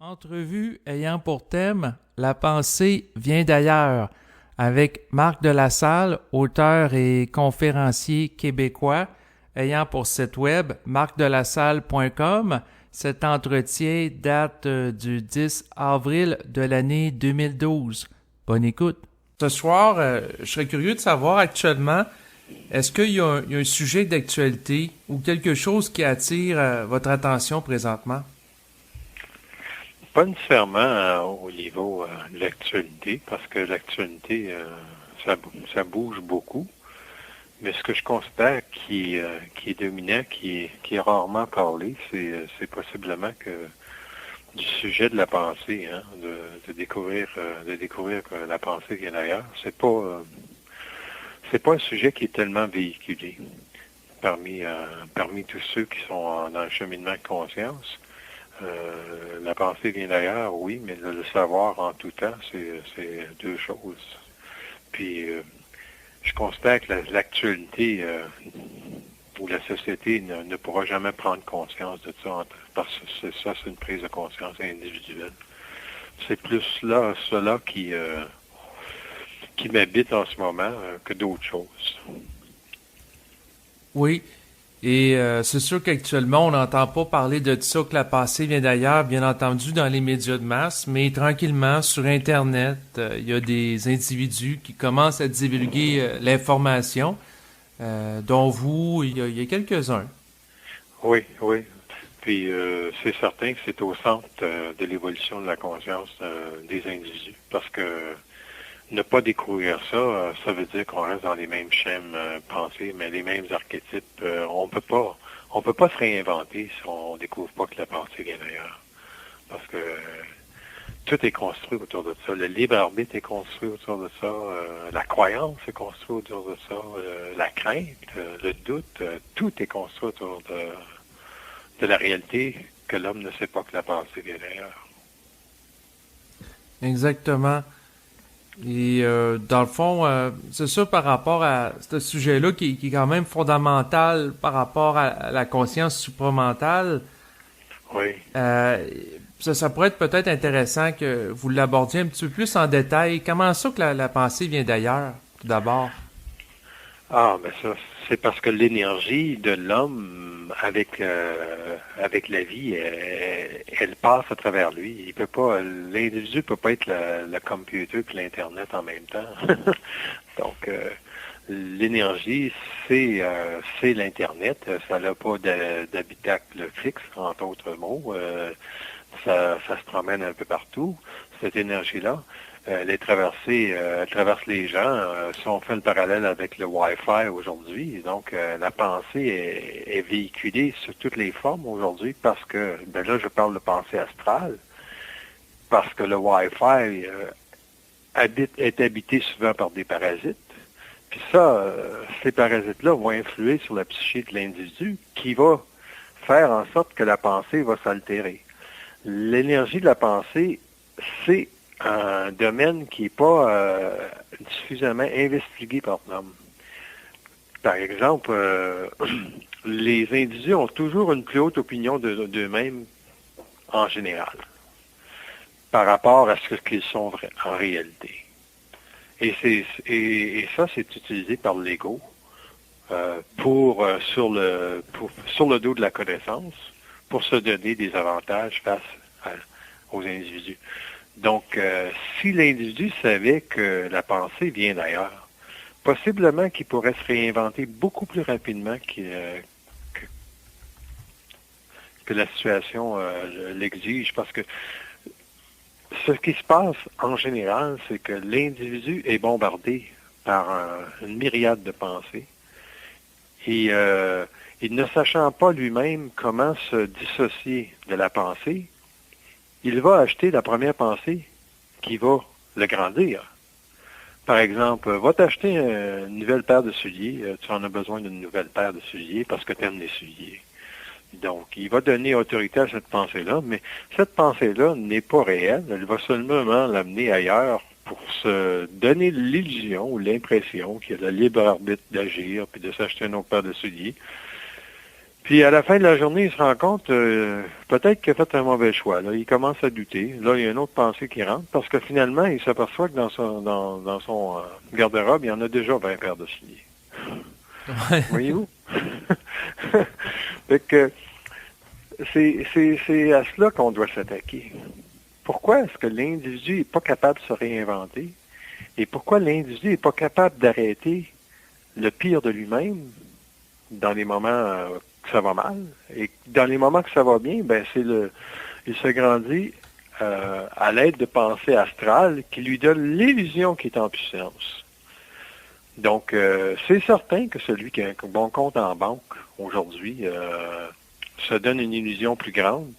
Entrevue ayant pour thème La pensée vient d'ailleurs avec Marc Delassalle, auteur et conférencier québécois, ayant pour site web marcdelassalle.com. Cet entretien date du 10 avril de l'année 2012. Bonne écoute. Ce soir, je serais curieux de savoir actuellement, est-ce qu'il y a un sujet d'actualité ou quelque chose qui attire votre attention présentement? Pas nécessairement au niveau de l'actualité, parce que l'actualité, ça bouge beaucoup. Mais ce que je considère qui est dominant, qui est rarement parlé, c'est possiblement que du sujet de la pensée, hein, de découvrir que la pensée vient d'ailleurs. C'est pas un sujet qui est tellement véhiculé parmi tous ceux qui sont dans le cheminement de conscience. La pensée vient d'ailleurs, oui, mais le savoir en tout temps, c'est deux choses. Puis, je constate que l'actualité ou la société ne pourra jamais prendre conscience de ça, parce que c'est une prise de conscience individuelle. C'est plus cela qui m'habite en ce moment que d'autres choses. Oui, et c'est sûr qu'actuellement, on n'entend pas parler de ça, que la pensée vient d'ailleurs, bien entendu, dans les médias de masse, mais tranquillement, sur Internet, il y a des individus qui commencent à divulguer l'information, dont vous, il y a quelques-uns. Oui, oui. Puis c'est certain que c'est au centre de l'évolution de la conscience des individus, parce que ne pas découvrir ça, ça veut dire qu'on reste dans les mêmes schèmes pensées, mais les mêmes archétypes. On peut pas se réinventer si on découvre pas que la pensée vient d'ailleurs. Parce que tout est construit autour de ça. Le libre arbitre est construit autour de ça. La croyance est construite autour de ça. La crainte, le doute, tout est construit autour de la réalité que l'homme ne sait pas que la pensée vient d'ailleurs. Exactement. Et dans le fond, c'est ça par rapport à ce sujet-là qui est quand même fondamental par rapport à la conscience supramentale. Oui. Ça pourrait être peut-être intéressant que vous l'abordiez un petit peu plus en détail. Comment ça que la pensée vient d'ailleurs, tout d'abord? Ah, ben ça, c'est parce que l'énergie de l'homme avec la vie, elle passe à travers lui. L'individu peut pas être le computer puis l'internet en même temps. Donc, l'énergie, c'est l'internet. Ça n'a pas d'habitacle fixe, entre autres mots. Ça se promène un peu partout, cette énergie-là. Elle traverse les gens. Si on fait le parallèle avec le Wi-Fi aujourd'hui, donc la pensée est véhiculée sur toutes les formes aujourd'hui parce que, ben là, je parle de pensée astrale, parce que le Wi-Fi est habité souvent par des parasites. Puis ça, ces parasites-là vont influer sur la psyché de l'individu qui va faire en sorte que la pensée va s'altérer. L'énergie de la pensée, c'est un domaine qui n'est pas suffisamment investigué par l'homme. Par exemple, les individus ont toujours une plus haute opinion d'eux-mêmes en général, par rapport à ce qu'ils sont en réalité. Et ça, c'est utilisé par l'ego sur le dos de la connaissance, pour se donner des avantages aux individus. Donc, si l'individu savait que la pensée vient d'ailleurs, possiblement qu'il pourrait se réinventer beaucoup plus rapidement que la situation l'exige, parce que ce qui se passe en général, c'est que l'individu est bombardé par une myriade de pensées. Et il ne sachant pas lui-même comment se dissocier de la pensée, il va acheter la première pensée qui va le grandir. Par exemple, va t'acheter une nouvelle paire de souliers. Tu en as besoin d'une nouvelle paire de souliers parce que tu aimes les souliers. Donc, il va donner autorité à cette pensée-là, mais cette pensée-là n'est pas réelle. Elle va seulement l'amener ailleurs pour se donner l'illusion ou l'impression qu'il y a le libre arbitre d'agir puis de s'acheter une autre paire de souliers. Puis à la fin de la journée, il se rend compte, peut-être qu'il a fait un mauvais choix. Là, il commence à douter. Là, il y a une autre pensée qui rentre, parce que finalement, il s'aperçoit que dans son garde-robe, il y en a déjà 20 paires de souliers. Ouais. Voyez-vous? Fait que c'est à cela qu'on doit s'attaquer. Pourquoi est-ce que l'individu n'est pas capable de se réinventer? Et pourquoi l'individu n'est pas capable d'arrêter le pire de lui-même dans les moments que ça va mal? Et dans les moments que ça va bien, ben il se grandit à l'aide de pensées astrales qui lui donnent l'illusion qu'il est en puissance. Donc, c'est certain que celui qui a un bon compte en banque aujourd'hui se donne une illusion plus grande.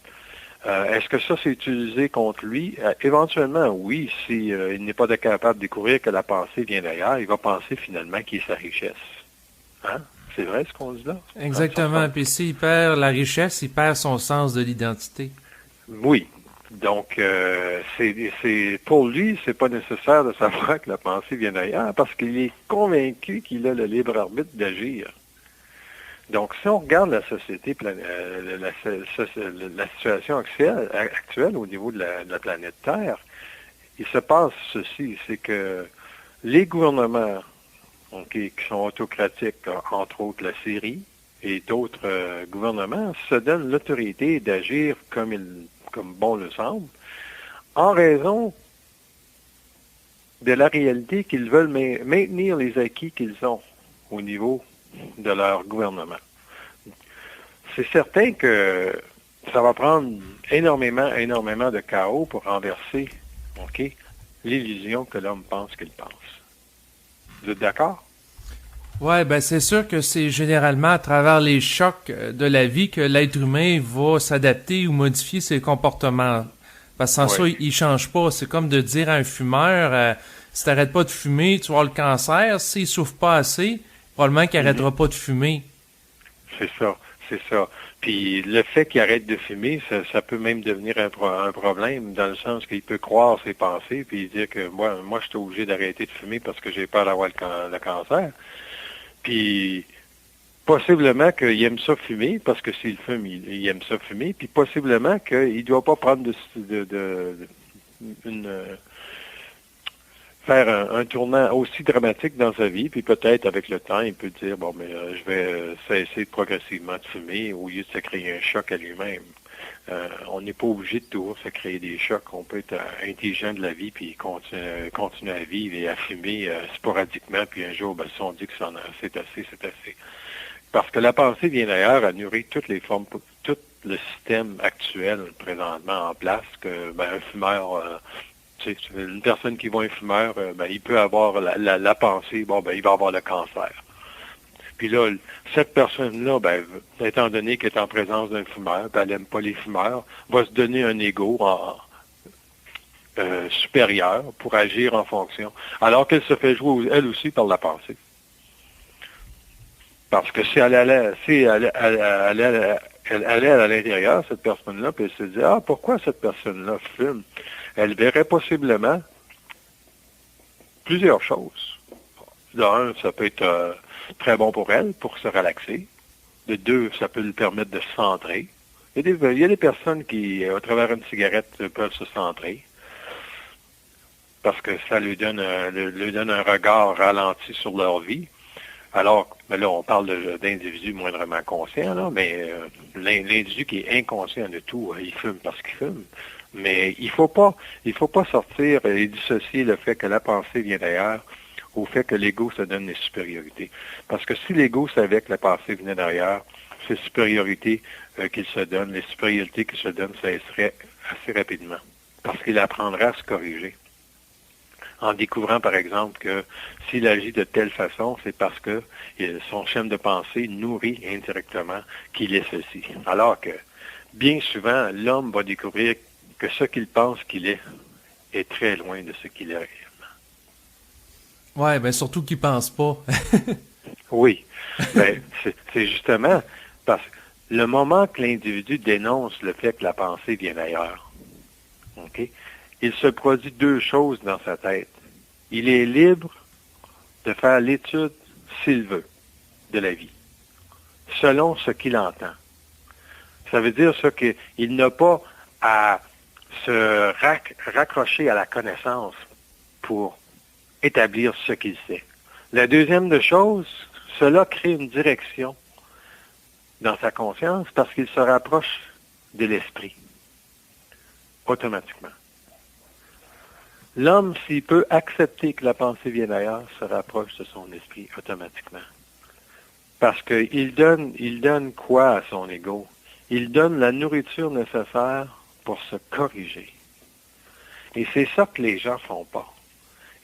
Est-ce que ça, c'est utilisé contre lui? Éventuellement, oui, si il n'est pas capable de découvrir que la pensée vient d'ailleurs, il va penser finalement qu'il est sa richesse. Hein? C'est vrai ce qu'on dit là? Exactement. Puis s'il perd la richesse, il perd son sens de l'identité. Oui. Donc, c'est pour lui, c'est pas nécessaire de savoir que la pensée vient d'ailleurs parce qu'il est convaincu qu'il a le libre arbitre d'agir. Donc, si on regarde la société, la situation actuelle au niveau de la planète Terre, il se passe ceci, c'est que les gouvernements qui sont autocratiques, entre autres la Syrie et d'autres gouvernements, se donnent l'autorité d'agir comme bon le semble, en raison de la réalité qu'ils veulent maintenir les acquis qu'ils ont au niveau de leur gouvernement. C'est certain que ça va prendre énormément de chaos pour renverser l'illusion que l'homme pense qu'il pense. Vous êtes d'accord? Ouais, ben c'est sûr que c'est généralement à travers les chocs de la vie que l'être humain va s'adapter ou modifier ses comportements. Parce que sans ça, il change pas. C'est comme de dire à un fumeur, si t'arrêtes pas de fumer, tu vas avoir le cancer. S'il souffre pas assez, probablement qu'il arrêtera pas de fumer. C'est ça. Puis le fait qu'il arrête de fumer, ça peut même devenir un problème, dans le sens qu'il peut croire ses pensées, puis dire que moi je suis obligé d'arrêter de fumer parce que j'ai peur d'avoir le cancer. Puis possiblement qu'il aime ça fumer, parce que s'il fume, il aime ça fumer, puis possiblement qu'il ne doit pas prendre faire un tournant aussi dramatique dans sa vie, puis peut-être avec le temps, il peut dire, bon, mais je vais cesser progressivement de fumer au lieu de se créer un choc à lui-même. On n'est pas obligé de toujours se créer des chocs. On peut être intelligent de la vie, puis continuer à vivre et à fumer sporadiquement, puis un jour, si on dit que c'est assez. Parce que la pensée vient d'ailleurs à nourrir toutes les formes, tout le système actuel présentement en place, que un fumeur... une personne qui voit un fumeur, il peut avoir la pensée, il va avoir le cancer. Puis là, cette personne-là, étant donné qu'elle est en présence d'un fumeur, elle n'aime pas les fumeurs, va se donner un ego supérieur pour agir en fonction, alors qu'elle se fait jouer, elle aussi, par la pensée. Parce que si elle allait à l'intérieur, cette personne-là, puis elle se dit, pourquoi cette personne-là fume? Elle verrait possiblement plusieurs choses. D'un, ça peut être très bon pour elle, pour se relaxer. De deux, ça peut lui permettre de se centrer. Il y a des personnes qui, à travers une cigarette, peuvent se centrer parce que ça lui donne un regard ralenti sur leur vie. Alors, là, on parle d'individus moindrement conscients, là, mais l'individu qui est inconscient de tout, il fume parce qu'il fume. Mais il faut pas sortir et dissocier le fait que la pensée vient d'ailleurs au fait que l'ego se donne des supériorités. Parce que si l'ego savait que la pensée venait d'ailleurs, ces supériorités qu'il se donne, les supériorités qu'il se donne cesseraient assez rapidement. Parce qu'il apprendra à se corriger. En découvrant, par exemple, que s'il agit de telle façon, c'est parce que son schéma de pensée nourrit indirectement qu'il est ceci. Alors que, bien souvent, l'homme va découvrir que ce qu'il pense qu'il est très loin de ce qu'il est réellement. Ouais, surtout qu'il pense pas. Oui, c'est justement parce que le moment que l'individu dénonce le fait que la pensée vient d'ailleurs, il se produit deux choses dans sa tête. Il est libre de faire l'étude, s'il veut, de la vie. selon ce qu'il entend. Ça veut dire ça qu'il n'a pas à se raccrocher à la connaissance pour établir ce qu'il sait. La deuxième de choses, cela crée une direction dans sa conscience parce qu'il se rapproche de l'esprit, automatiquement. L'homme, s'il peut accepter que la pensée vienne d'ailleurs, se rapproche de son esprit automatiquement. Parce qu'il donne quoi à son ego? Il donne la nourriture nécessaire pour se corriger. Et c'est ça que les gens font pas.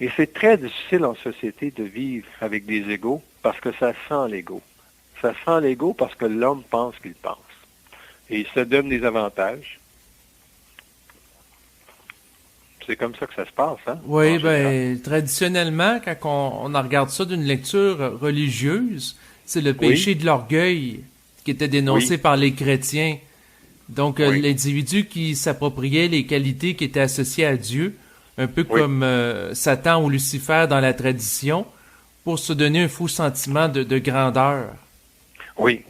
Et c'est très difficile en société de vivre avec des égos parce que ça sent l'ego. Ça sent l'ego parce que l'homme pense qu'il pense. Et il se donne des avantages. C'est comme ça que ça se passe, hein? Oui, ben, traditionnellement, quand on en regarde ça d'une lecture religieuse, c'est le péché de l'orgueil qui était dénoncé par les chrétiens. Donc, l'individu qui s'appropriait les qualités qui étaient associées à Dieu, un peu comme Satan ou Lucifer dans la tradition, pour se donner un faux sentiment de grandeur. Oui.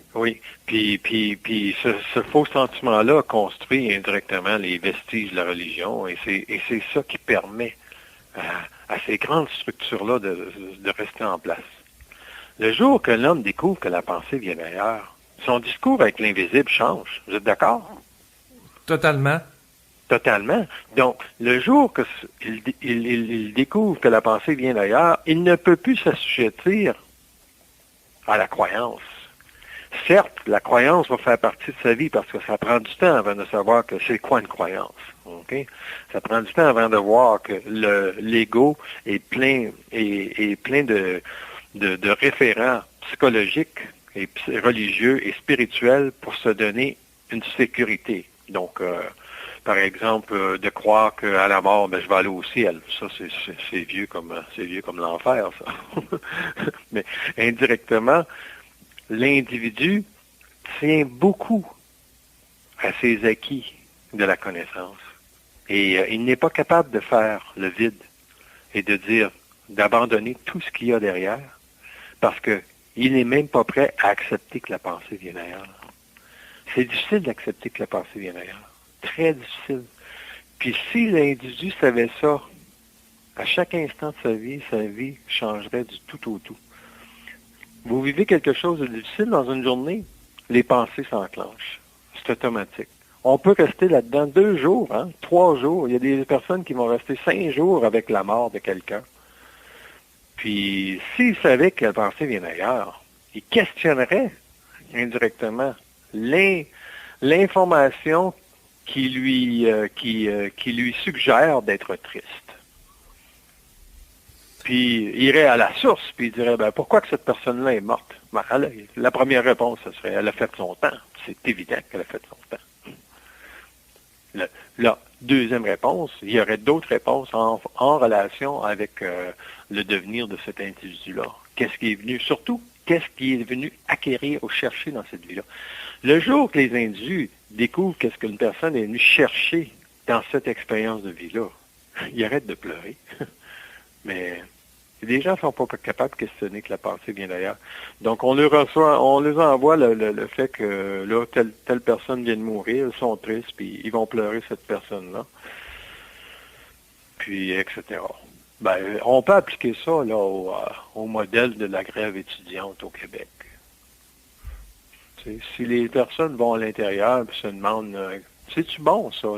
Puis ce faux sentiment-là construit indirectement les vestiges de la religion et c'est ça qui permet à ces grandes structures-là de rester en place. Le jour que l'homme découvre que la pensée vient d'ailleurs, son discours avec l'invisible change. Vous êtes d'accord? Totalement. Totalement. Donc, le jour qu'il découvre que la pensée vient d'ailleurs, il ne peut plus s'assujettir à la croyance. Certes, la croyance va faire partie de sa vie parce que ça prend du temps avant de savoir que c'est quoi une croyance. Okay? Ça prend du temps avant de voir que l'ego est plein de référents psychologiques et religieux et spirituels pour se donner une sécurité. Donc, par exemple, de croire qu'à la mort, je vais aller au ciel. Ça, c'est vieux comme l'enfer, ça. Mais indirectement, l'individu tient beaucoup à ses acquis de la connaissance. Et il n'est pas capable de faire le vide et de dire, d'abandonner tout ce qu'il y a derrière, parce qu'il n'est même pas prêt à accepter que la pensée vienne ailleurs. C'est difficile d'accepter que la pensée vienne ailleurs. Très difficile. Puis si l'individu savait ça, à chaque instant de sa vie changerait du tout au tout. Vous vivez quelque chose de difficile dans une journée, les pensées s'enclenchent. C'est automatique. On peut rester là-dedans 2 jours, 3 jours. Il y a des personnes qui vont rester 5 jours avec la mort de quelqu'un. Puis, s'ils savaient que la pensée vient d'ailleurs, ils questionneraient indirectement l'information qui lui suggère d'être triste. Puis, il irait à la source, puis il dirait, pourquoi que cette personne-là est morte? La première réponse, ce serait, elle a fait son temps. C'est évident qu'elle a fait son temps. La deuxième réponse, il y aurait d'autres réponses en relation avec le devenir de cet individu-là. Qu'est-ce qui est venu acquérir ou chercher dans cette vie-là? Le jour que les individus découvrent qu'est-ce qu'une personne est venue chercher dans cette expérience de vie-là, ils arrêtent de pleurer. Mais les gens ne sont pas capables de questionner que la pensée vient d'ailleurs. Donc, on leur envoie le fait que là, telle personne vient de mourir, ils sont tristes, puis ils vont pleurer cette personne-là. Puis, etc. On peut appliquer ça là au modèle de la grève étudiante au Québec. T'sais, si les personnes vont à l'intérieur et se demandent, c'est-tu bon ça,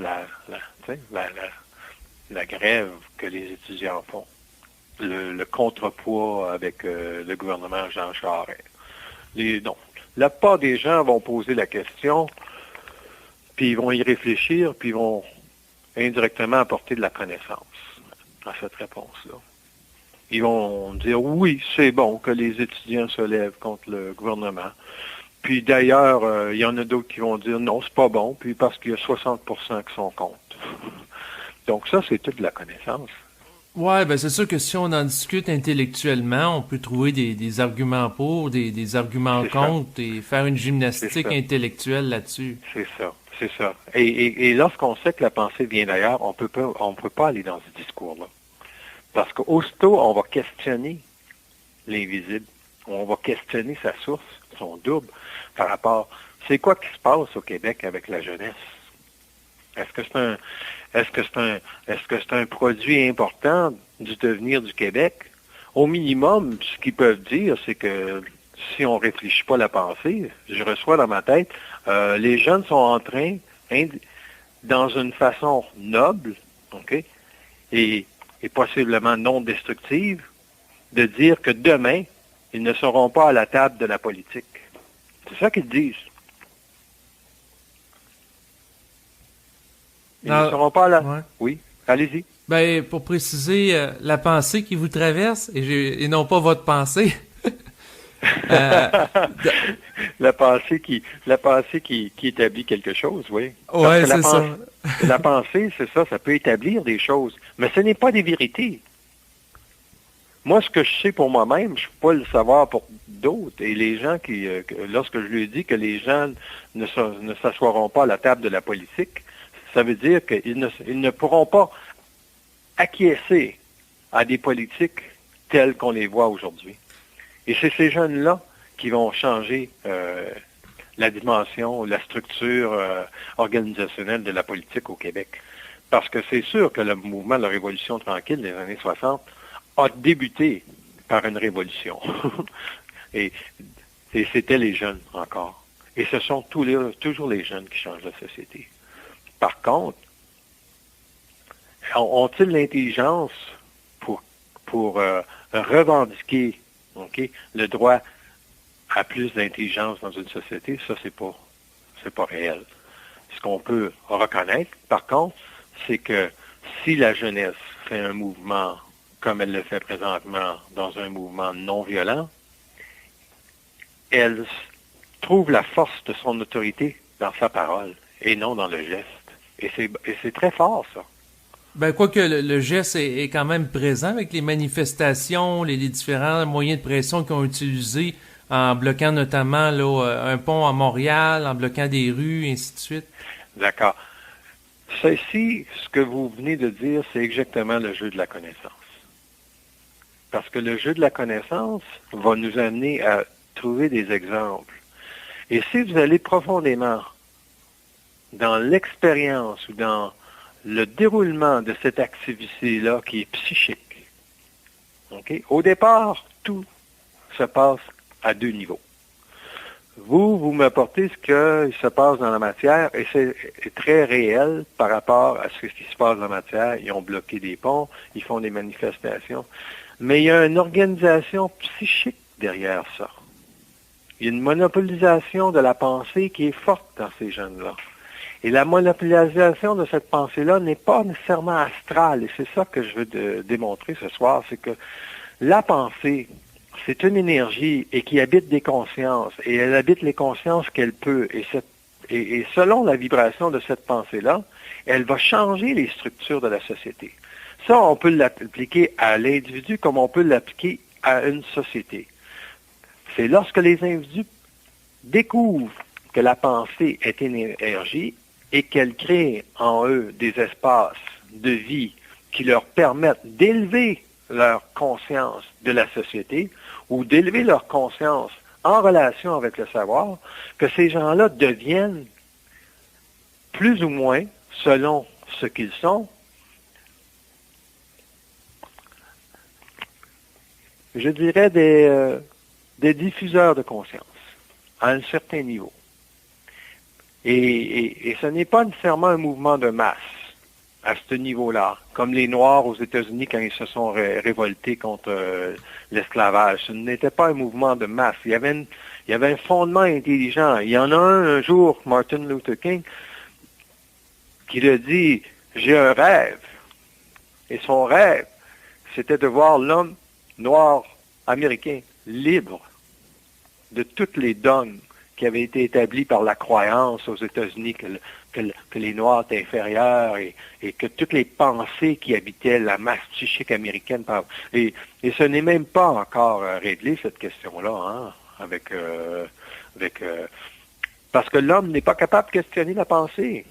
la grève que les étudiants font? Le contrepoids avec le gouvernement Jean Charest. Donc, la plupart des gens vont poser la question, puis ils vont y réfléchir, puis ils vont indirectement apporter de la connaissance à cette réponse-là. Ils vont dire, oui, c'est bon que les étudiants se lèvent contre le gouvernement. Puis d'ailleurs, il y en a d'autres qui vont dire, non, c'est pas bon, puis parce qu'il y a 60% qui sont contre. Donc ça, c'est toute la connaissance. Ouais, c'est sûr que si on en discute intellectuellement, on peut trouver des arguments pour, des arguments contre et faire une gymnastique intellectuelle là-dessus. C'est ça. Et lorsqu'on sait que la pensée vient d'ailleurs, on peut pas aller dans ce discours-là. Parce qu'aussitôt, on va questionner l'invisible. on va questionner sa source, son double, par rapport... C'est quoi qui se passe au Québec avec la jeunesse? Est-ce que c'est un produit important du devenir du Québec? Au minimum, ce qu'ils peuvent dire, c'est que si on réfléchit pas la pensée, je reçois dans ma tête, les jeunes sont en train, dans une façon noble, OK, et possiblement non destructive, de dire que demain, ils ne seront pas à la table de la politique. C'est ça qu'ils disent. Ils ne seront pas là. Ouais. Oui, allez-y. Ben, pour préciser, la pensée qui vous traverse, et non pas votre pensée. La pensée qui établit quelque chose, oui. Ouais, c'est ça. La pensée, c'est ça, ça peut établir des choses, mais ce n'est pas des vérités. Moi, ce que je sais pour moi-même, je ne peux pas le savoir pour d'autres. Et les gens lorsque je lui dis que les gens ne s'assoiront pas à la table de la politique, ça veut dire qu'ils ne pourront pas acquiescer à des politiques telles qu'on les voit aujourd'hui. Et c'est ces jeunes-là qui vont changer la dimension, la structure organisationnelle de la politique au Québec. Parce que c'est sûr que le mouvement de la Révolution tranquille des années 60 a débuté par une révolution. et c'était les jeunes encore. Et ce sont toujours les jeunes qui changent la société. Par contre, ont-ils l'intelligence pour revendiquer le droit à plus d'intelligence dans une société? Ça, c'est pas réel. Ce qu'on peut reconnaître, par contre, c'est que si la jeunesse fait un mouvement comme elle le fait présentement dans un mouvement non violent, elle trouve la force de son autorité dans sa parole et non dans le geste. Et c'est très fort, ça. Ben, quoique le geste est quand même présent avec les manifestations, les différents moyens de pression qu'ils ont utilisés en bloquant notamment là, un pont à Montréal, en bloquant des rues, et ainsi de suite. D'accord. Ceci, ce que vous venez de dire, c'est exactement le jeu de la connaissance. Parce que le jeu de la connaissance va nous amener à trouver des exemples. Et si vous allez profondément dans l'expérience ou dans le déroulement de cette activité-là qui est psychique, okay? Au départ, tout se passe à deux niveaux. Vous m'apportez ce qui se passe dans la matière et c'est très réel par rapport à ce qui se passe dans la matière. Ils ont bloqué des ponts, ils font des manifestations. Mais il y a une organisation psychique derrière ça. Il y a une monopolisation de la pensée qui est forte dans ces jeunes-là. Et la monopolisation de cette pensée-là n'est pas nécessairement astrale. Et c'est ça que je veux démontrer ce soir, c'est que la pensée, c'est une énergie et qui habite des consciences. Et elle habite les consciences qu'elle peut. Et selon la vibration de cette pensée-là, elle va changer les structures de la société. Ça, on peut l'appliquer à l'individu comme on peut l'appliquer à une société. C'est lorsque les individus découvrent que la pensée est une énergie et qu'elle crée en eux des espaces de vie qui leur permettent d'élever leur conscience de la société ou d'élever leur conscience en relation avec le savoir, que ces gens-là deviennent plus ou moins, selon ce qu'ils sont, je dirais des diffuseurs de conscience à un certain niveau. Et ce n'est pas nécessairement un mouvement de masse à ce niveau-là, comme les Noirs aux États-Unis quand ils se sont révoltés contre l'esclavage. Ce n'était pas un mouvement de masse. Il y avait un fondement intelligent. Il y en a un jour, Martin Luther King, qui le dit, j'ai un rêve. Et son rêve, c'était de voir l'homme noir américain libre de toutes les dogmes qui avaient été établies par la croyance aux États-Unis que les Noirs étaient inférieurs et que toutes les pensées qui habitaient la masse psychique américaine. Et ce n'est même pas encore réglé, cette question-là, hein, parce que l'homme n'est pas capable de questionner la pensée.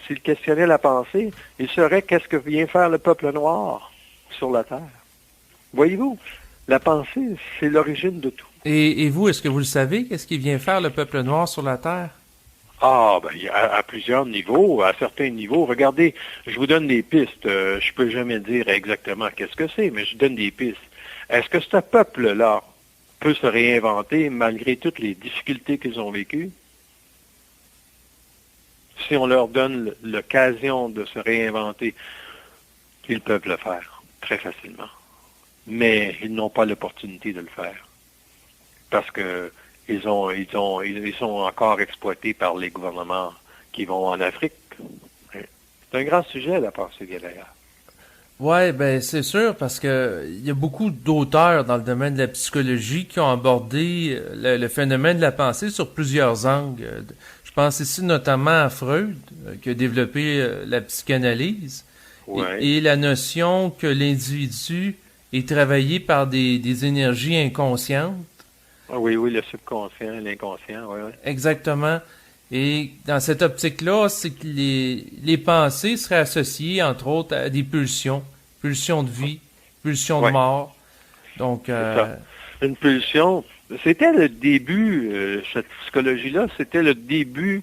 S'il questionnait la pensée, il saurait qu'est-ce que vient faire le peuple noir sur la terre. Voyez-vous, la pensée, c'est l'origine de tout. Et vous, est-ce que vous le savez? Qu'est-ce qu'il vient faire le peuple noir sur la Terre? Ah, ben, à plusieurs niveaux, à certains niveaux. Regardez, je vous donne des pistes. Je peux jamais dire exactement qu'est-ce que c'est, mais je donne des pistes. Est-ce que ce peuple-là peut se réinventer malgré toutes les difficultés qu'ils ont vécues? Si on leur donne l'occasion de se réinventer, ils peuvent le faire très facilement. Mais ils n'ont pas l'opportunité de le faire parce que ils sont encore exploités par les gouvernements qui vont en Afrique. C'est un grand sujet, la pensée vient d'ailleurs. Ouais, ben c'est sûr parce que il y a beaucoup d'auteurs dans le domaine de la psychologie qui ont abordé le phénomène de la pensée sur plusieurs angles. Je pense ici notamment à Freud, qui a développé la psychanalyse Ouais. et la notion que l'individu est travaillé par des énergies inconscientes. Ah oui, oui, le subconscient, l'inconscient, oui, oui. Exactement. Et dans cette optique-là, c'est que les pensées seraient associées, entre autres, à des pulsions, pulsions de vie, pulsions de Ouais, mort. Donc, c'est ça. Une pulsion, c'était le début, cette psychologie-là, c'était le début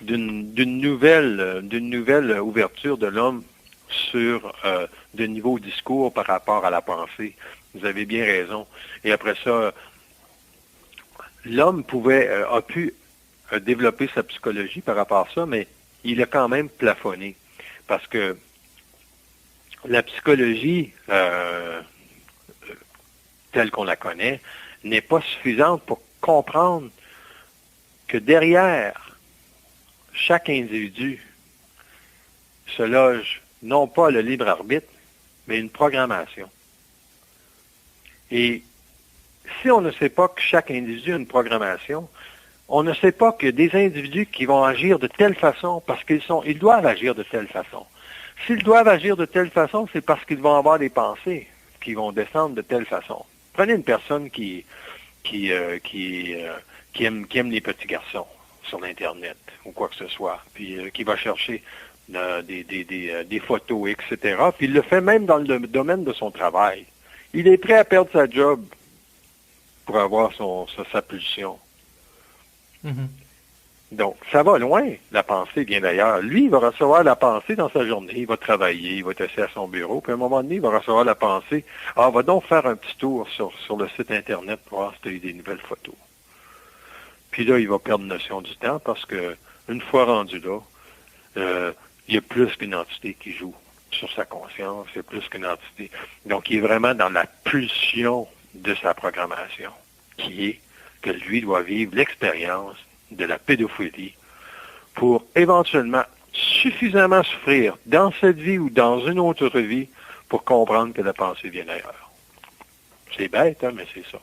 d'une nouvelle ouverture de l'homme sur de nouveaux discours par rapport à la pensée. Vous avez bien raison. Et après ça, l'homme a pu développer sa psychologie par rapport à ça, mais il a quand même plafonné. Parce que la psychologie, telle qu'on la connaît, n'est pas suffisante pour comprendre que derrière chaque individu se loge non pas le libre arbitre, mais une programmation. Et si on ne sait pas que chaque individu a une programmation, on ne sait pas que des individus qui vont agir de telle façon parce ils doivent agir de telle façon. S'ils doivent agir de telle façon, c'est parce qu'ils vont avoir des pensées qui vont descendre de telle façon. Prenez une personne qui aime les petits garçons sur l'Internet ou quoi que ce soit, puis qui va chercher des photos, etc. Puis il le fait même dans le domaine de son travail. Il est prêt à perdre sa job pour avoir sa pulsion. mhm. Donc, ça va loin, la pensée vient d'ailleurs. Lui, il va recevoir la pensée dans sa journée, il va travailler, il va être assis à son bureau, puis à un moment donné, il va recevoir la pensée, va donc faire un petit tour sur le site Internet pour voir si tu as eu des nouvelles photos. Puis là, il va perdre notion du temps parce que une fois rendu là, il y a plus qu'une entité qui joue sur sa conscience, il y a plus qu'une entité. Donc, il est vraiment dans la pulsion de sa programmation, qui est que lui doit vivre l'expérience de la pédophilie pour éventuellement suffisamment souffrir dans cette vie ou dans une autre vie pour comprendre que la pensée vient d'ailleurs. C'est bête, hein, mais c'est ça.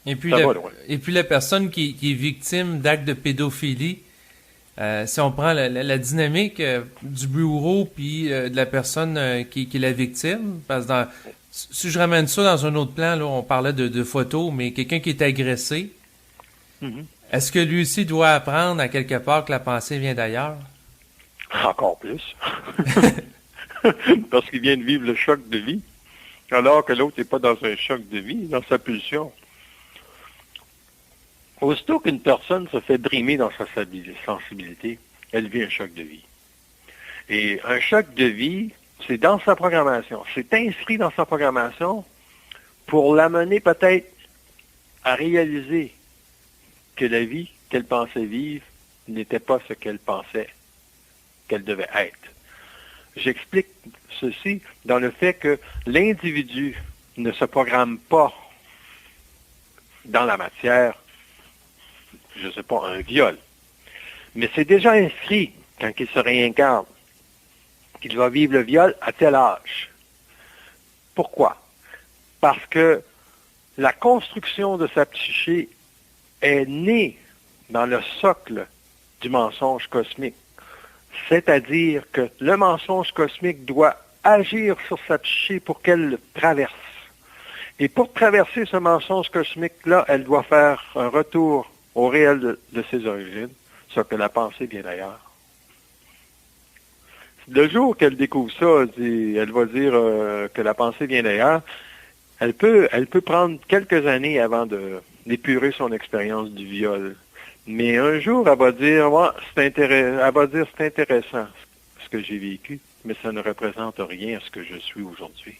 Et puis, Ça va loin. et puis la personne qui est victime d'actes de pédophilie, si on prend la dynamique du bureau puis de la personne qui est la victime, parce que si je ramène ça dans un autre plan, là, on parlait de photos, mais quelqu'un qui est agressé, Mhm. est-ce que lui aussi doit apprendre à quelque part que la pensée vient d'ailleurs? Encore plus. Parce qu'il vient de vivre le choc de vie, alors que l'autre n'est pas dans un choc de vie, dans sa pulsion. Aussitôt qu'une personne se fait brimer dans sa sensibilité, elle vit un choc de vie. Et un choc de vie, c'est dans sa programmation. C'est inscrit dans sa programmation pour l'amener peut-être à réaliser que la vie qu'elle pensait vivre n'était pas ce qu'elle pensait qu'elle devait être. J'explique ceci dans le fait que l'individu ne se programme pas dans la matière, je ne sais pas, un viol. Mais c'est déjà inscrit, quand il se réincarne, qu'il va vivre le viol à tel âge. Pourquoi? Parce que la construction de sa psyché est née dans le socle du mensonge cosmique. C'est-à-dire que le mensonge cosmique doit agir sur sa psyché pour qu'elle le traverse. Et pour traverser ce mensonge cosmique-là, elle doit faire un retour au réel de ses origines, ce que la pensée vient d'ailleurs. Le jour qu'elle découvre ça, elle va dire que la pensée vient d'ailleurs, Elle peut prendre quelques années avant d'épurer son expérience du viol. Mais un jour, elle va dire, ouais, c'est intéressant ce que j'ai vécu, mais ça ne représente rien à ce que je suis aujourd'hui.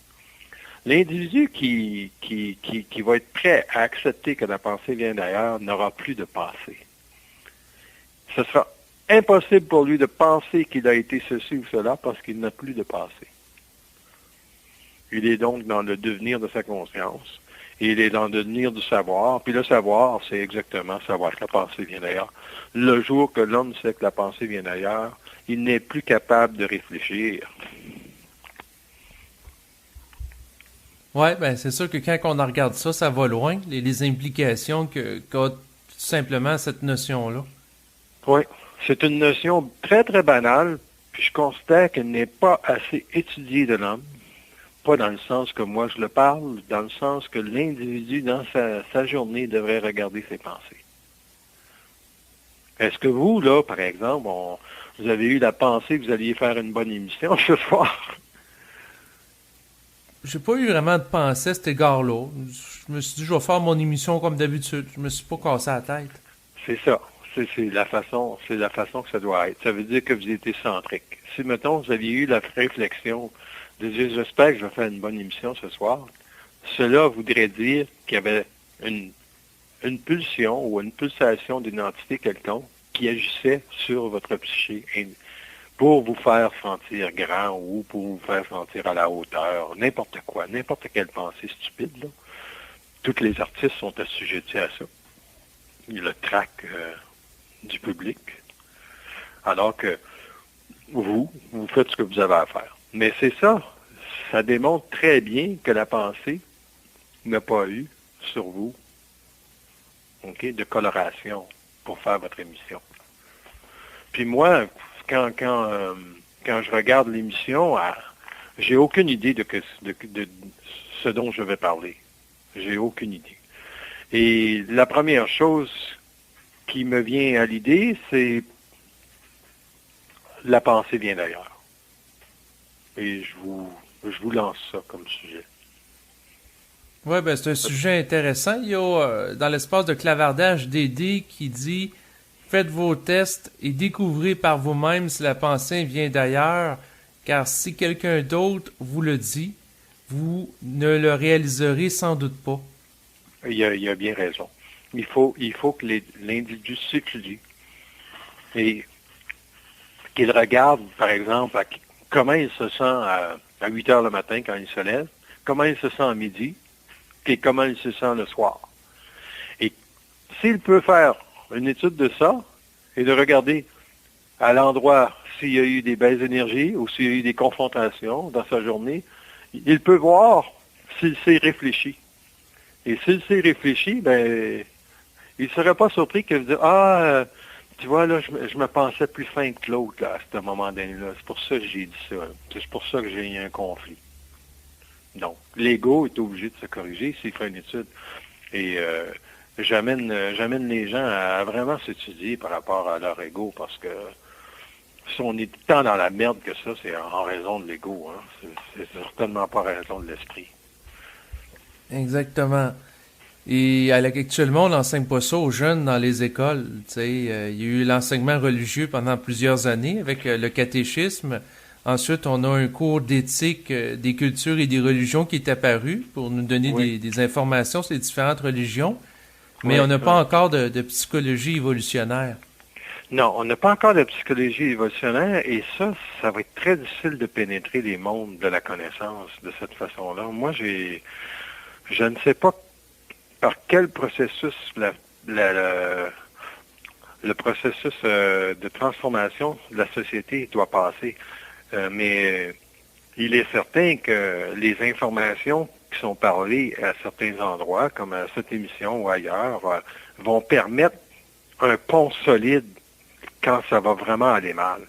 L'individu qui va être prêt à accepter que la pensée vient d'ailleurs n'aura plus de passé. Ce sera impossible pour lui de penser qu'il a été ceci ou cela parce qu'il n'a plus de passé. Il est donc dans le devenir de sa conscience. Et il est dans le devenir du savoir. Puis le savoir, c'est exactement savoir que la pensée vient d'ailleurs. Le jour que l'homme sait que la pensée vient d'ailleurs, il n'est plus capable de réfléchir. Oui, ben c'est sûr que quand on en regarde ça, ça va loin, les implications qu'a tout simplement cette notion-là. Oui, c'est une notion très, très banale, puis je constate qu'elle n'est pas assez étudiée de l'homme. Pas dans le sens que moi je le parle, dans le sens que l'individu, dans sa journée, devrait regarder ses pensées. Est-ce que vous, là, par exemple, vous avez eu la pensée que vous alliez faire une bonne émission ce soir? J'ai pas eu vraiment de pensée à cet égard-là. Je me suis dit, je vais faire mon émission comme d'habitude. Je me suis pas cassé la tête. C'est ça. C'est la façon que ça doit être. Ça veut dire que vous étiez centrique. Si, mettons, vous aviez eu la réflexion de dire, j'espère que je vais faire une bonne émission ce soir, cela voudrait dire qu'il y avait une pulsion ou une pulsation d'identité quelconque qui agissait sur votre psyché pour vous faire sentir grand ou pour vous faire sentir à la hauteur, n'importe quoi, n'importe quelle pensée stupide, là. Tous les artistes sont assujettis à ça. Il y a le trac du public, alors que vous faites ce que vous avez à faire. Mais c'est ça démontre très bien que la pensée n'a pas eu sur vous, de coloration pour faire votre émission. Puis moi, quand je regarde l'émission, j'ai aucune idée de ce dont je vais parler. J'ai aucune idée. Et la première chose qui me vient à l'idée, c'est la pensée vient d'ailleurs. Et je vous lance ça comme sujet. Oui, ben c'est un sujet intéressant. Il y a dans l'espace de clavardage Dédé qui dit faites vos tests et découvrez par vous-même si la pensée vient d'ailleurs, car si quelqu'un d'autre vous le dit, vous ne le réaliserez sans doute pas. Il a bien raison. Il faut que l'individu s'étudie et qu'il regarde, par exemple, comment il se sent à 8 heures le matin quand il se lève, comment il se sent à midi, et comment il se sent le soir. Et s'il peut faire une étude de ça et de regarder à l'endroit s'il y a eu des baisses d'énergie ou s'il y a eu des confrontations dans sa journée, il peut voir s'il s'est réfléchi. Et s'il s'est réfléchi, ben, il ne serait pas surpris que vous dites, tu vois, là, je me pensais plus fin que l'autre, là, à ce moment donné-là. C'est pour ça que j'ai dit ça. C'est pour ça que j'ai eu un conflit. Donc, l'ego est obligé de se corriger s'il fait une étude. Et j'amène les gens à vraiment s'étudier par rapport à leur ego, parce que si on est tant dans la merde que ça, c'est en raison de l'ego. Hein. C'est certainement pas en raison de l'esprit. Exactement. Et actuellement, on n'enseigne pas ça aux jeunes dans les écoles. Il y a eu l'enseignement religieux pendant plusieurs années avec le catéchisme. Ensuite, on a un cours d'éthique des cultures et des religions qui est apparu pour nous donner des informations sur les différentes religions. Mais on n'a pas encore de psychologie évolutionnaire. Non, on n'a pas encore de psychologie évolutionnaire et ça va être très difficile de pénétrer les mondes de la connaissance de cette façon-là. Moi, je ne sais pas par quel processus le processus de transformation de la société doit passer. Mais il est certain que les informations qui sont parlées à certains endroits, comme à cette émission ou ailleurs, vont permettre un pont solide quand ça va vraiment aller mal.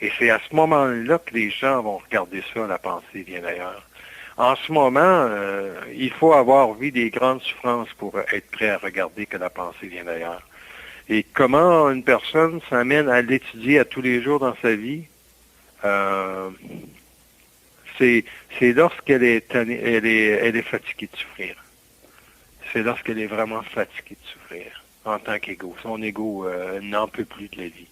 Et c'est à ce moment-là que les gens vont regarder ça, la pensée vient d'ailleurs. En ce moment, il faut avoir vu des grandes souffrances pour être prêt à regarder que la pensée vient d'ailleurs. Et comment une personne s'amène à l'étudier à tous les jours dans sa vie, C'est lorsqu'elle est tannée, elle est fatiguée de souffrir. C'est lorsqu'elle est vraiment fatiguée de souffrir en tant qu'ego. Son ego n'en peut plus de la vie.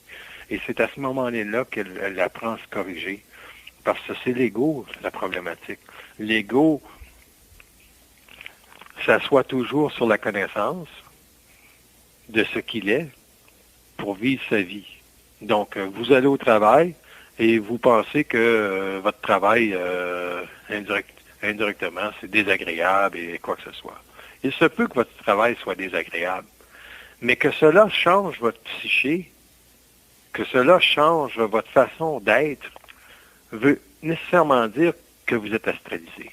Et c'est à ce moment-là qu'elle apprend à se corriger. Parce que c'est l'ego, la problématique. L'ego s'assoit toujours sur la connaissance de ce qu'il est pour vivre sa vie. Donc, vous allez au travail et vous pensez que votre travail, indirectement, c'est désagréable et quoi que ce soit. Il se peut que votre travail soit désagréable, mais que cela change votre psyché, que cela change votre façon d'être, veut nécessairement dire que vous êtes astralisé.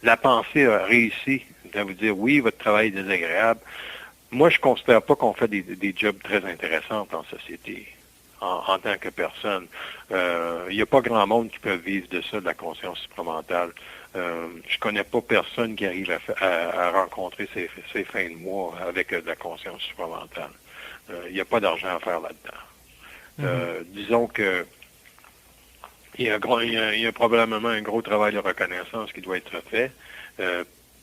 La pensée a réussi à vous dire, oui, votre travail est désagréable. Moi, je ne considère pas qu'on fait des jobs très intéressants en société, en tant que personne. Il n'y a pas grand monde qui peut vivre de ça, de la conscience supramentale. Je connais pas personne qui arrive à rencontrer ses fins de mois avec de la conscience supramentale. Il n'y a pas d'argent à faire là-dedans. Disons que il y a probablement un gros travail de reconnaissance qui doit être fait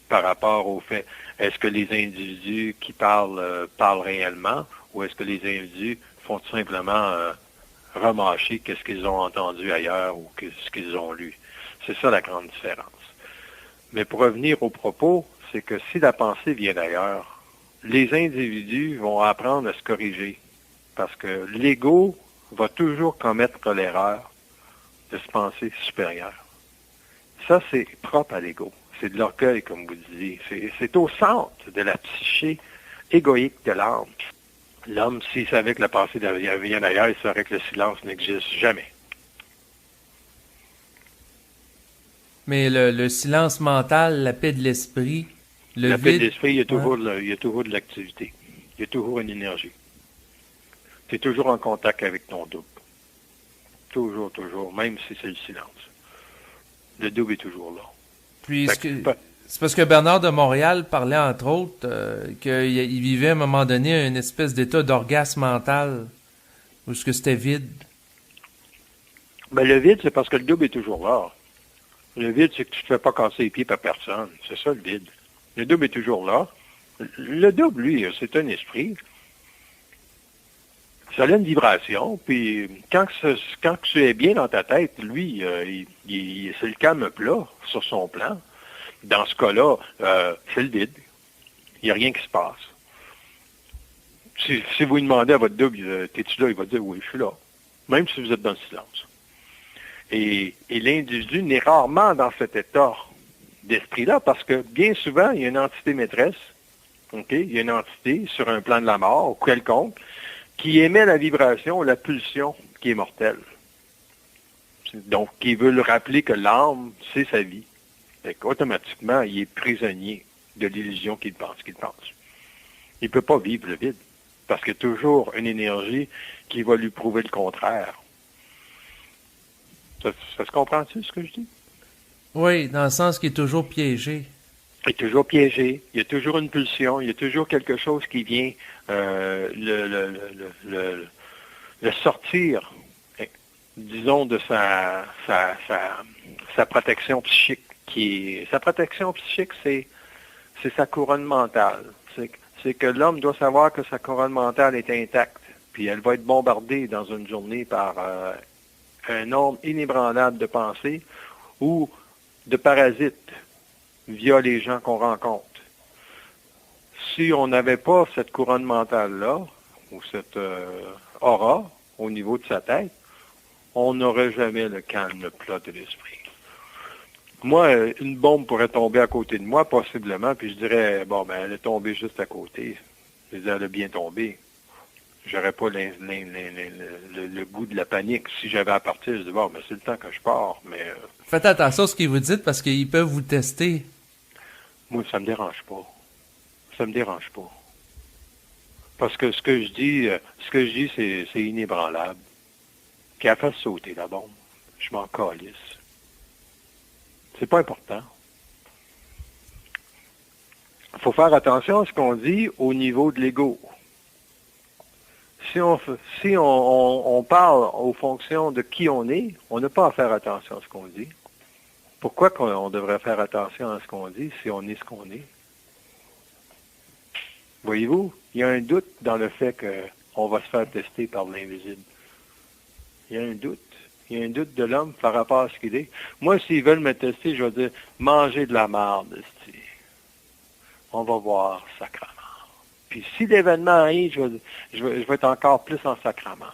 par rapport au fait, est-ce que les individus qui parlent réellement ou est-ce que les individus font tout simplement remâcher qu'est-ce qu'ils ont entendu ailleurs ou ce qu'ils ont lu. C'est ça la grande différence. Mais pour revenir au propos, c'est que si la pensée vient d'ailleurs, les individus vont apprendre à se corriger parce que l'ego va toujours commettre l'erreur de se penser supérieur. Ça, c'est propre à l'ego. C'est de l'orgueil, comme vous disiez. C'est au centre de la psyché égoïque de l'âme. L'homme, s'il savait que la pensée vient d'ailleurs, il saurait que le silence n'existe jamais. Mais le silence mental, la paix de l'esprit, la paix de l'esprit, il y a toujours de l'activité. Il y a toujours une énergie. Tu es toujours en contact avec ton double. Toujours, toujours, même si c'est le silence. Le double est toujours là. Puis, c'est parce que Bernard de Montréal parlait, entre autres, qu'il vivait à un moment donné une espèce d'état d'orgasme mental, où ce que c'était vide. Ben, le vide, c'est parce que le double est toujours là. Le vide, c'est que tu ne te fais pas casser les pieds par personne. C'est ça, le vide. Le double est toujours là. Le double, lui, c'est un esprit. Ça a une vibration, puis quand tu es bien dans ta tête, lui, c'est le calme plat sur son plan. Dans ce cas-là, c'est le vide. Il n'y a rien qui se passe. Si vous lui demandez à votre double, t'es-tu là, il va dire oui, je suis là. Même si vous êtes dans le silence. Et l'individu n'est rarement dans cet état d'esprit-là parce que bien souvent, il y a une entité maîtresse, il y a une entité sur un plan de la mort ou quelconque, qui émet la vibration, la pulsion qui est mortelle. Donc, qui veut le rappeler que l'âme, c'est sa vie. Fait qu'automatiquement, il est prisonnier de l'illusion qu'il pense. Il ne peut pas vivre le vide, parce qu'il y a toujours une énergie qui va lui prouver le contraire. Ça se comprend-tu, ce que je dis? Oui, dans le sens qu'il est toujours piégé. Il est toujours piégé, il y a toujours une pulsion, il y a toujours quelque chose qui vient le sortir, disons, de sa protection psychique. Sa protection psychique, c'est sa couronne mentale. C'est que l'homme doit savoir que sa couronne mentale est intacte, puis elle va être bombardée dans une journée par un nombre inébranlable de pensées ou de parasites via les gens qu'on rencontre. Si on n'avait pas cette couronne mentale-là, ou cette aura au niveau de sa tête, on n'aurait jamais le calme plat de l'esprit. Moi, une bombe pourrait tomber à côté de moi, possiblement, puis je dirais, bon, ben, elle est tombée juste à côté. Je disais, elle a bien tombé. J'aurais pas le goût de la panique. Si j'avais à partir, je dis, bon, ben, c'est le temps que je pars, mais... Faites attention à ce qu'ils vous dites, parce qu'ils peuvent vous tester. Moi, ça me dérange pas. Ça me dérange pas. Parce que ce que je dis, c'est inébranlable. Qu'elle fasse sauter la bombe. Je m'en calisse. C'est pas important. Il faut faire attention à ce qu'on dit au niveau de l'ego. Si on parle aux fonctions de qui on est, on n'a pas à faire attention à ce qu'on dit. Pourquoi on devrait faire attention à ce qu'on dit si on est ce qu'on est? Voyez-vous, il y a un doute dans le fait qu'on va se faire tester par l'invisible. Il y a un doute. Il y a un doute de l'homme par rapport à ce qu'il est. Moi, s'ils veulent me tester, je vais dire, mangez de la marde, esti. On va voir, sacrament. Puis si l'événement arrive, je vais être encore plus en sacrament.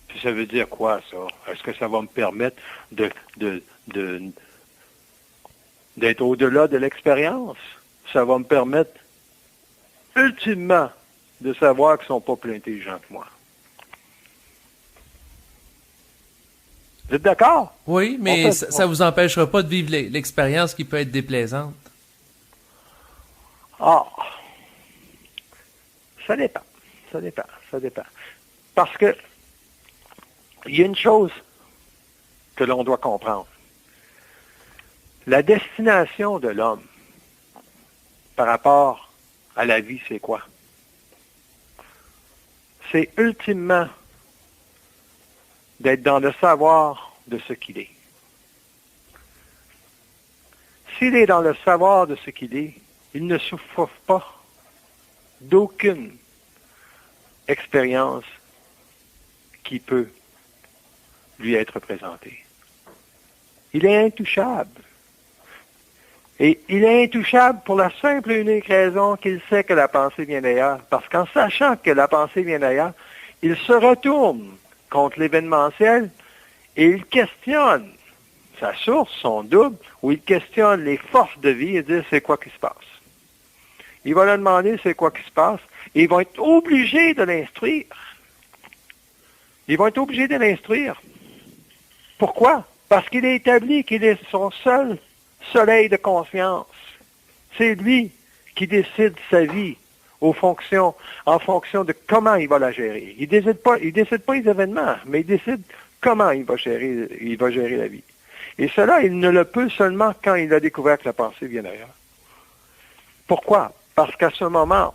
Puis ça veut dire quoi, ça? Est-ce que ça va me permettre d'être au-delà de l'expérience? Ça va me permettre, ultimement, de savoir qu'ils ne sont pas plus intelligents que moi. Vous êtes d'accord? Oui, mais ça ne vous empêchera pas de vivre l'expérience qui peut être déplaisante. Ah, ça dépend. Ça dépend. Parce que il y a une chose que l'on doit comprendre. La destination de l'homme par rapport à la vie, c'est quoi? C'est ultimement d'être dans le savoir de ce qu'il est. S'il est dans le savoir de ce qu'il est, il ne souffre pas d'aucune expérience qui peut lui être présentée. Il est intouchable. Et il est intouchable pour la simple et unique raison qu'il sait que la pensée vient d'ailleurs. Parce qu'en sachant que la pensée vient d'ailleurs, il se retourne contre l'événementiel et il questionne sa source, son double, ou il questionne les forces de vie et dit c'est quoi qui se passe. Il va leur demander c'est quoi qui se passe et ils vont être obligés de l'instruire. Ils vont être obligés de l'instruire. Pourquoi? Parce qu'il est établi qu'il est son seul soleil de conscience. C'est lui qui décide sa vie en fonction de comment il va la gérer. Il décide pas les événements, mais il décide comment il va gérer la vie. Et cela, il ne le peut seulement quand il a découvert que la pensée vient d'ailleurs. Pourquoi? Parce qu'à ce moment,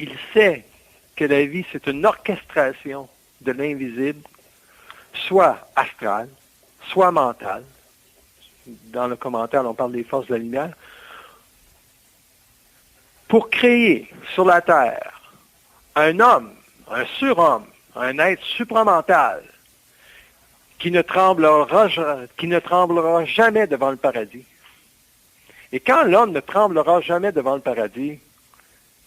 il sait que la vie, c'est une orchestration de l'invisible, soit astrale, soit mentale. Dans le commentaire, on parle des forces de la lumière. Pour créer sur la Terre un homme, un surhomme, un être supramental qui ne tremblera jamais devant le paradis. Et quand l'homme ne tremblera jamais devant le paradis,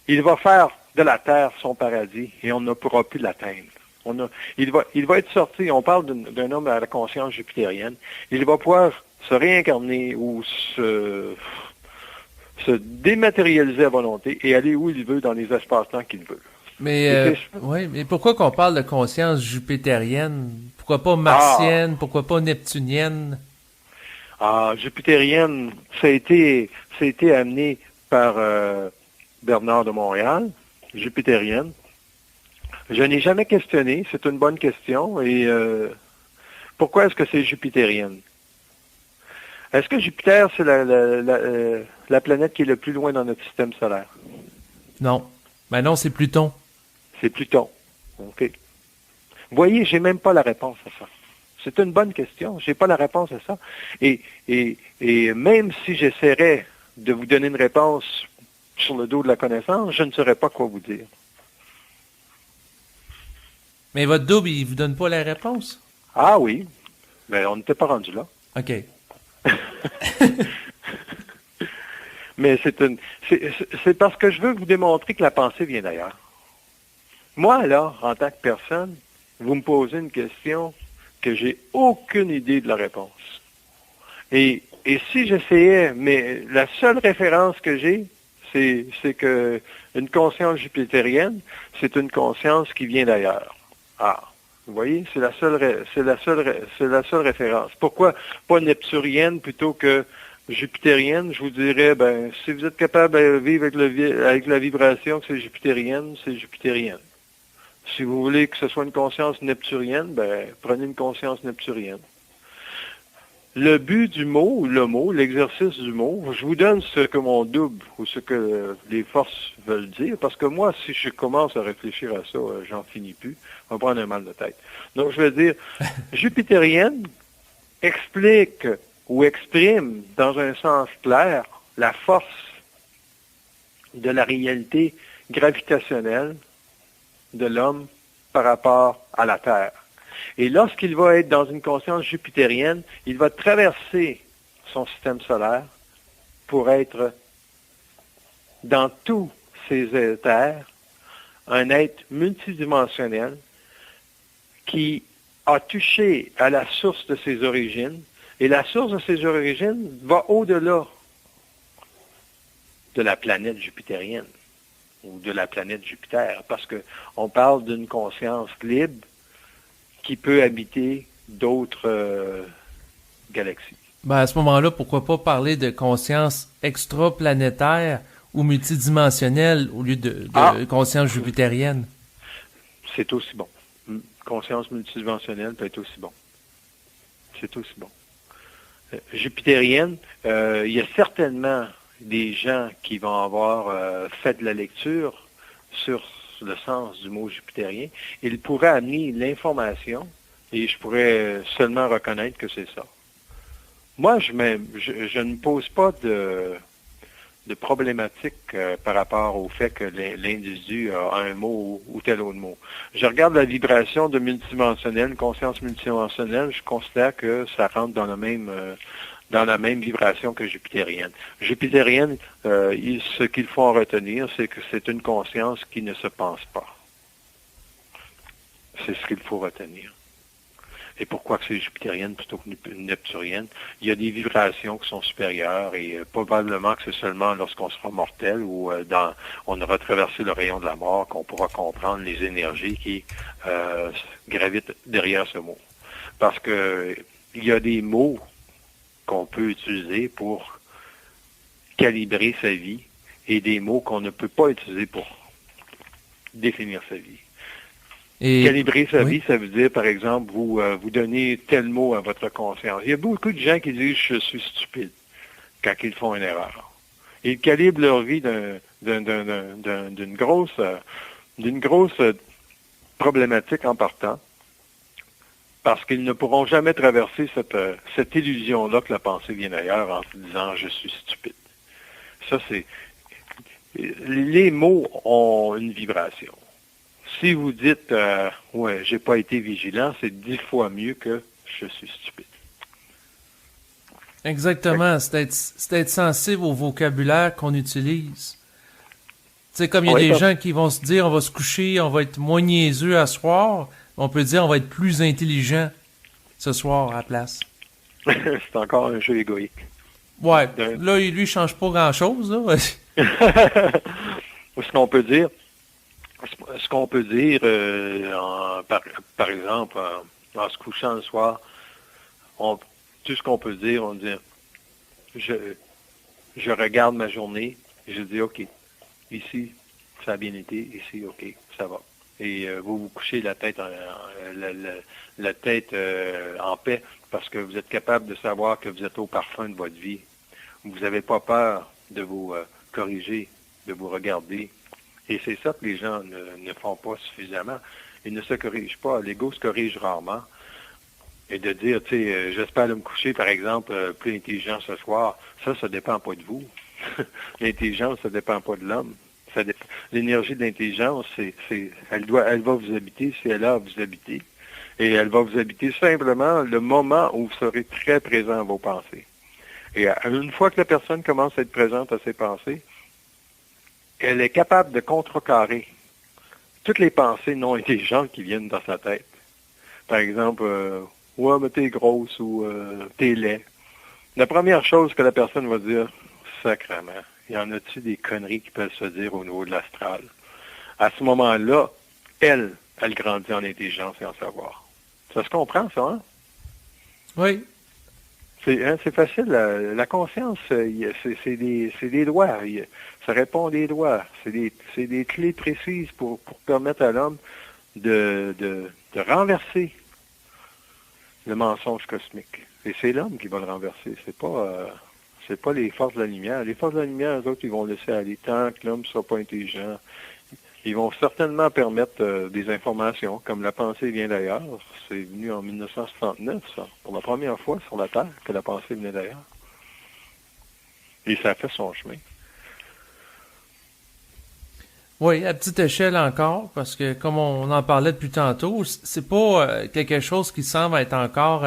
il va faire de la terre son paradis et on ne pourra plus l'atteindre. Il va être sorti, on parle d'un homme à la conscience jupitérienne, il va pouvoir se réincarner ou se dématérialiser à volonté et aller où il veut dans les espaces-temps qu'il veut. Mais pourquoi qu'on parle de conscience jupitérienne? Pourquoi pas martienne? Pourquoi pas neptunienne? Jupitérienne, ça a été amené par Bernard de Montréal, jupitérienne. Je n'ai jamais questionné, c'est une bonne question. Et pourquoi est-ce que c'est jupitérienne? Est-ce que Jupiter, c'est la planète qui est le plus loin dans notre système solaire? Non. Ben non, c'est Pluton. C'est Pluton. OK. Vous voyez, j'ai même pas la réponse à ça. C'est une bonne question. J'ai pas la réponse à ça. Et même si j'essaierais de vous donner une réponse sur le dos de la connaissance, je ne saurais pas quoi vous dire. Mais votre double, il vous donne pas la réponse? Ah oui. Mais on n'était pas rendu là. OK. Mais c'est parce que je veux vous démontrer que la pensée vient d'ailleurs. Moi, là, en tant que personne, vous me posez une question que j'ai aucune idée de la réponse. Et si j'essayais, mais la seule référence que j'ai, c'est que une conscience jupitérienne, c'est une conscience qui vient d'ailleurs. Ah, vous voyez, c'est la seule référence. Pourquoi pas neptunienne plutôt que jupitérienne? Je vous dirais, si vous êtes capable de vivre avec la vibration que c'est jupitérienne, c'est jupitérienne. Si vous voulez que ce soit une conscience neptunienne, prenez une conscience neptunienne. Le but du mot, l'exercice du mot, je vous donne ce que mon double ou ce que les forces veulent dire, parce que moi, si je commence à réfléchir à ça, j'en finis plus. On va prendre un mal de tête. Donc, je vais dire, jupitérienne, explique ou exprime dans un sens clair la force de la réalité gravitationnelle de l'homme par rapport à la Terre. Et lorsqu'il va être dans une conscience jupitérienne, il va traverser son système solaire pour être dans tous ses éthers un être multidimensionnel qui a touché à la source de ses origines, et la source de ses origines va au-delà de la planète jupitérienne ou de la planète Jupiter, parce qu'on parle d'une conscience libre qui peut habiter d'autres galaxies. Ben à ce moment-là, pourquoi pas parler de conscience extraplanétaire ou multidimensionnelle au lieu de conscience jupitérienne? C'est aussi bon. Conscience multidimensionnelle peut être aussi bon. C'est aussi bon. Jupitérienne, il y a certainement des gens qui vont avoir fait de la lecture sur le sens du mot jupitérien. Ils pourraient amener l'information et je pourrais seulement reconnaître que c'est ça. Moi, je ne me pose pas de problématique par rapport au fait que l'individu a un mot ou tel autre mot. Je regarde la vibration de multidimensionnelle, conscience multidimensionnelle, je considère que ça rentre dans la même vibration que jupitérienne. Jupitérienne, ce qu'il faut en retenir, c'est que c'est une conscience qui ne se pense pas. C'est ce qu'il faut retenir. Et pourquoi que c'est jupitérienne plutôt que neptunienne? Il y a des vibrations qui sont supérieures et probablement que c'est seulement lorsqu'on sera mortel ou on aura traversé le rayon de la mort qu'on pourra comprendre les énergies qui gravitent derrière ce mot. Parce que il y a des mots qu'on peut utiliser pour calibrer sa vie et des mots qu'on ne peut pas utiliser pour définir sa vie. Et, calibrer sa vie, ça veut dire, par exemple, vous donnez tel mot à votre conscience. Il y a beaucoup de gens qui disent « je suis stupide » quand ils font une erreur. Ils calibrent leur vie d'une grosse problématique en partant parce qu'ils ne pourront jamais traverser cette illusion-là que la pensée vient d'ailleurs en se disant « je suis stupide ». Ça, c'est... Les mots ont une vibration. Si vous dites « ouais, j'ai pas été vigilant », c'est 10 fois mieux que « je suis stupide ». Exactement, c'est être sensible au vocabulaire qu'on utilise. Tu sais, comme il y a des gens qui vont se dire « on va se coucher, on va être moins niaiseux à soir », on peut dire « on va être plus intelligent ce soir à la place ». C'est encore un jeu égoïque. Ouais, là, lui, il change pas grand-chose, là. Ce qu'on peut dire, par exemple, en se couchant le soir, tout ce qu'on peut dire, on dit, je regarde ma journée, et je dis, OK, ici, ça a bien été, ici, OK, ça va. Et vous vous couchez la tête en paix parce que vous êtes capable de savoir que vous êtes au parfum de votre vie. Vous n'avez pas peur de vous corriger, de vous regarder. Et c'est ça que les gens ne font pas suffisamment. Ils ne se corrigent pas. L'ego se corrige rarement. Et de dire, tu sais, j'espère me coucher, par exemple, plus intelligent ce soir, ça dépend pas de vous. L'intelligence, ça dépend pas de l'homme. L'énergie de l'intelligence, elle va vous habiter si elle a à vous habiter. Et elle va vous habiter simplement le moment où vous serez très présent à vos pensées. Et une fois que la personne commence à être présente à ses pensées, elle est capable de contrecarrer toutes les pensées non intelligentes qui viennent dans sa tête. Par exemple, ouais, mais t'es grosse ou t'es laid. La première chose que la personne va dire, sacrément, y en a-tu des conneries qui peuvent se dire au niveau de l'astral? À ce moment-là, elle grandit en intelligence et en savoir. Ça se comprend, ça, hein? Oui. C'est facile. La conscience, c'est des doigts. Ça répond des doigts. C'est des clés précises pour permettre à l'homme de renverser le mensonge cosmique. Et c'est l'homme qui va le renverser. C'est pas les forces de la lumière. Les forces de la lumière, eux autres, ils vont laisser aller tant que l'homme ne sera pas intelligent. Ils vont certainement permettre des informations, comme la pensée vient d'ailleurs. C'est venu en 1969, ça, pour la première fois sur la Terre, que la pensée venait d'ailleurs. Et ça a fait son chemin. Oui, à petite échelle encore, parce que comme on en parlait depuis tantôt, c'est pas quelque chose qui semble être encore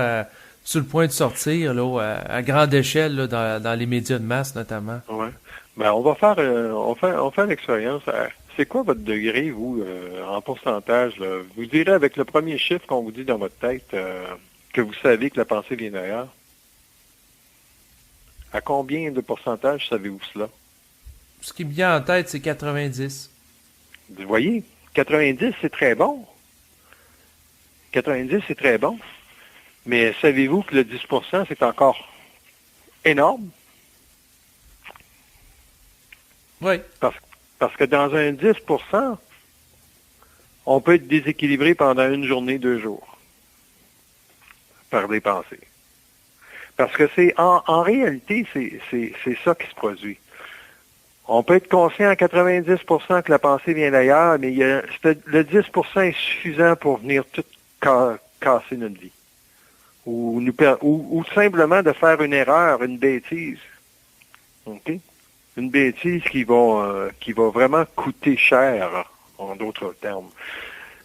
sur le point de sortir là, à grande échelle là, dans les médias de masse notamment. Ouais. Ben, on va faire, on fait l'expérience. C'est quoi votre degré, vous, en pourcentage, là? Vous direz avec le premier chiffre qu'on vous dit dans votre tête que vous savez que la pensée vient d'ailleurs. À combien de pourcentage savez-vous cela? Ce qui me vient en tête, c'est 90. Vous voyez, 90, c'est très bon. 90, c'est très bon. Mais savez-vous que le 10%, c'est encore énorme? Oui. Parce que dans un 10%, on peut être déséquilibré pendant une journée, 2 jours, par des pensées. Parce que en réalité, c'est ça qui se produit. On peut être conscient à 90% que la pensée vient d'ailleurs, mais le 10% est suffisant pour venir tout casser notre vie. Ou simplement de faire une erreur, une bêtise. OK? Une bêtise qui va vraiment coûter cher, en d'autres termes.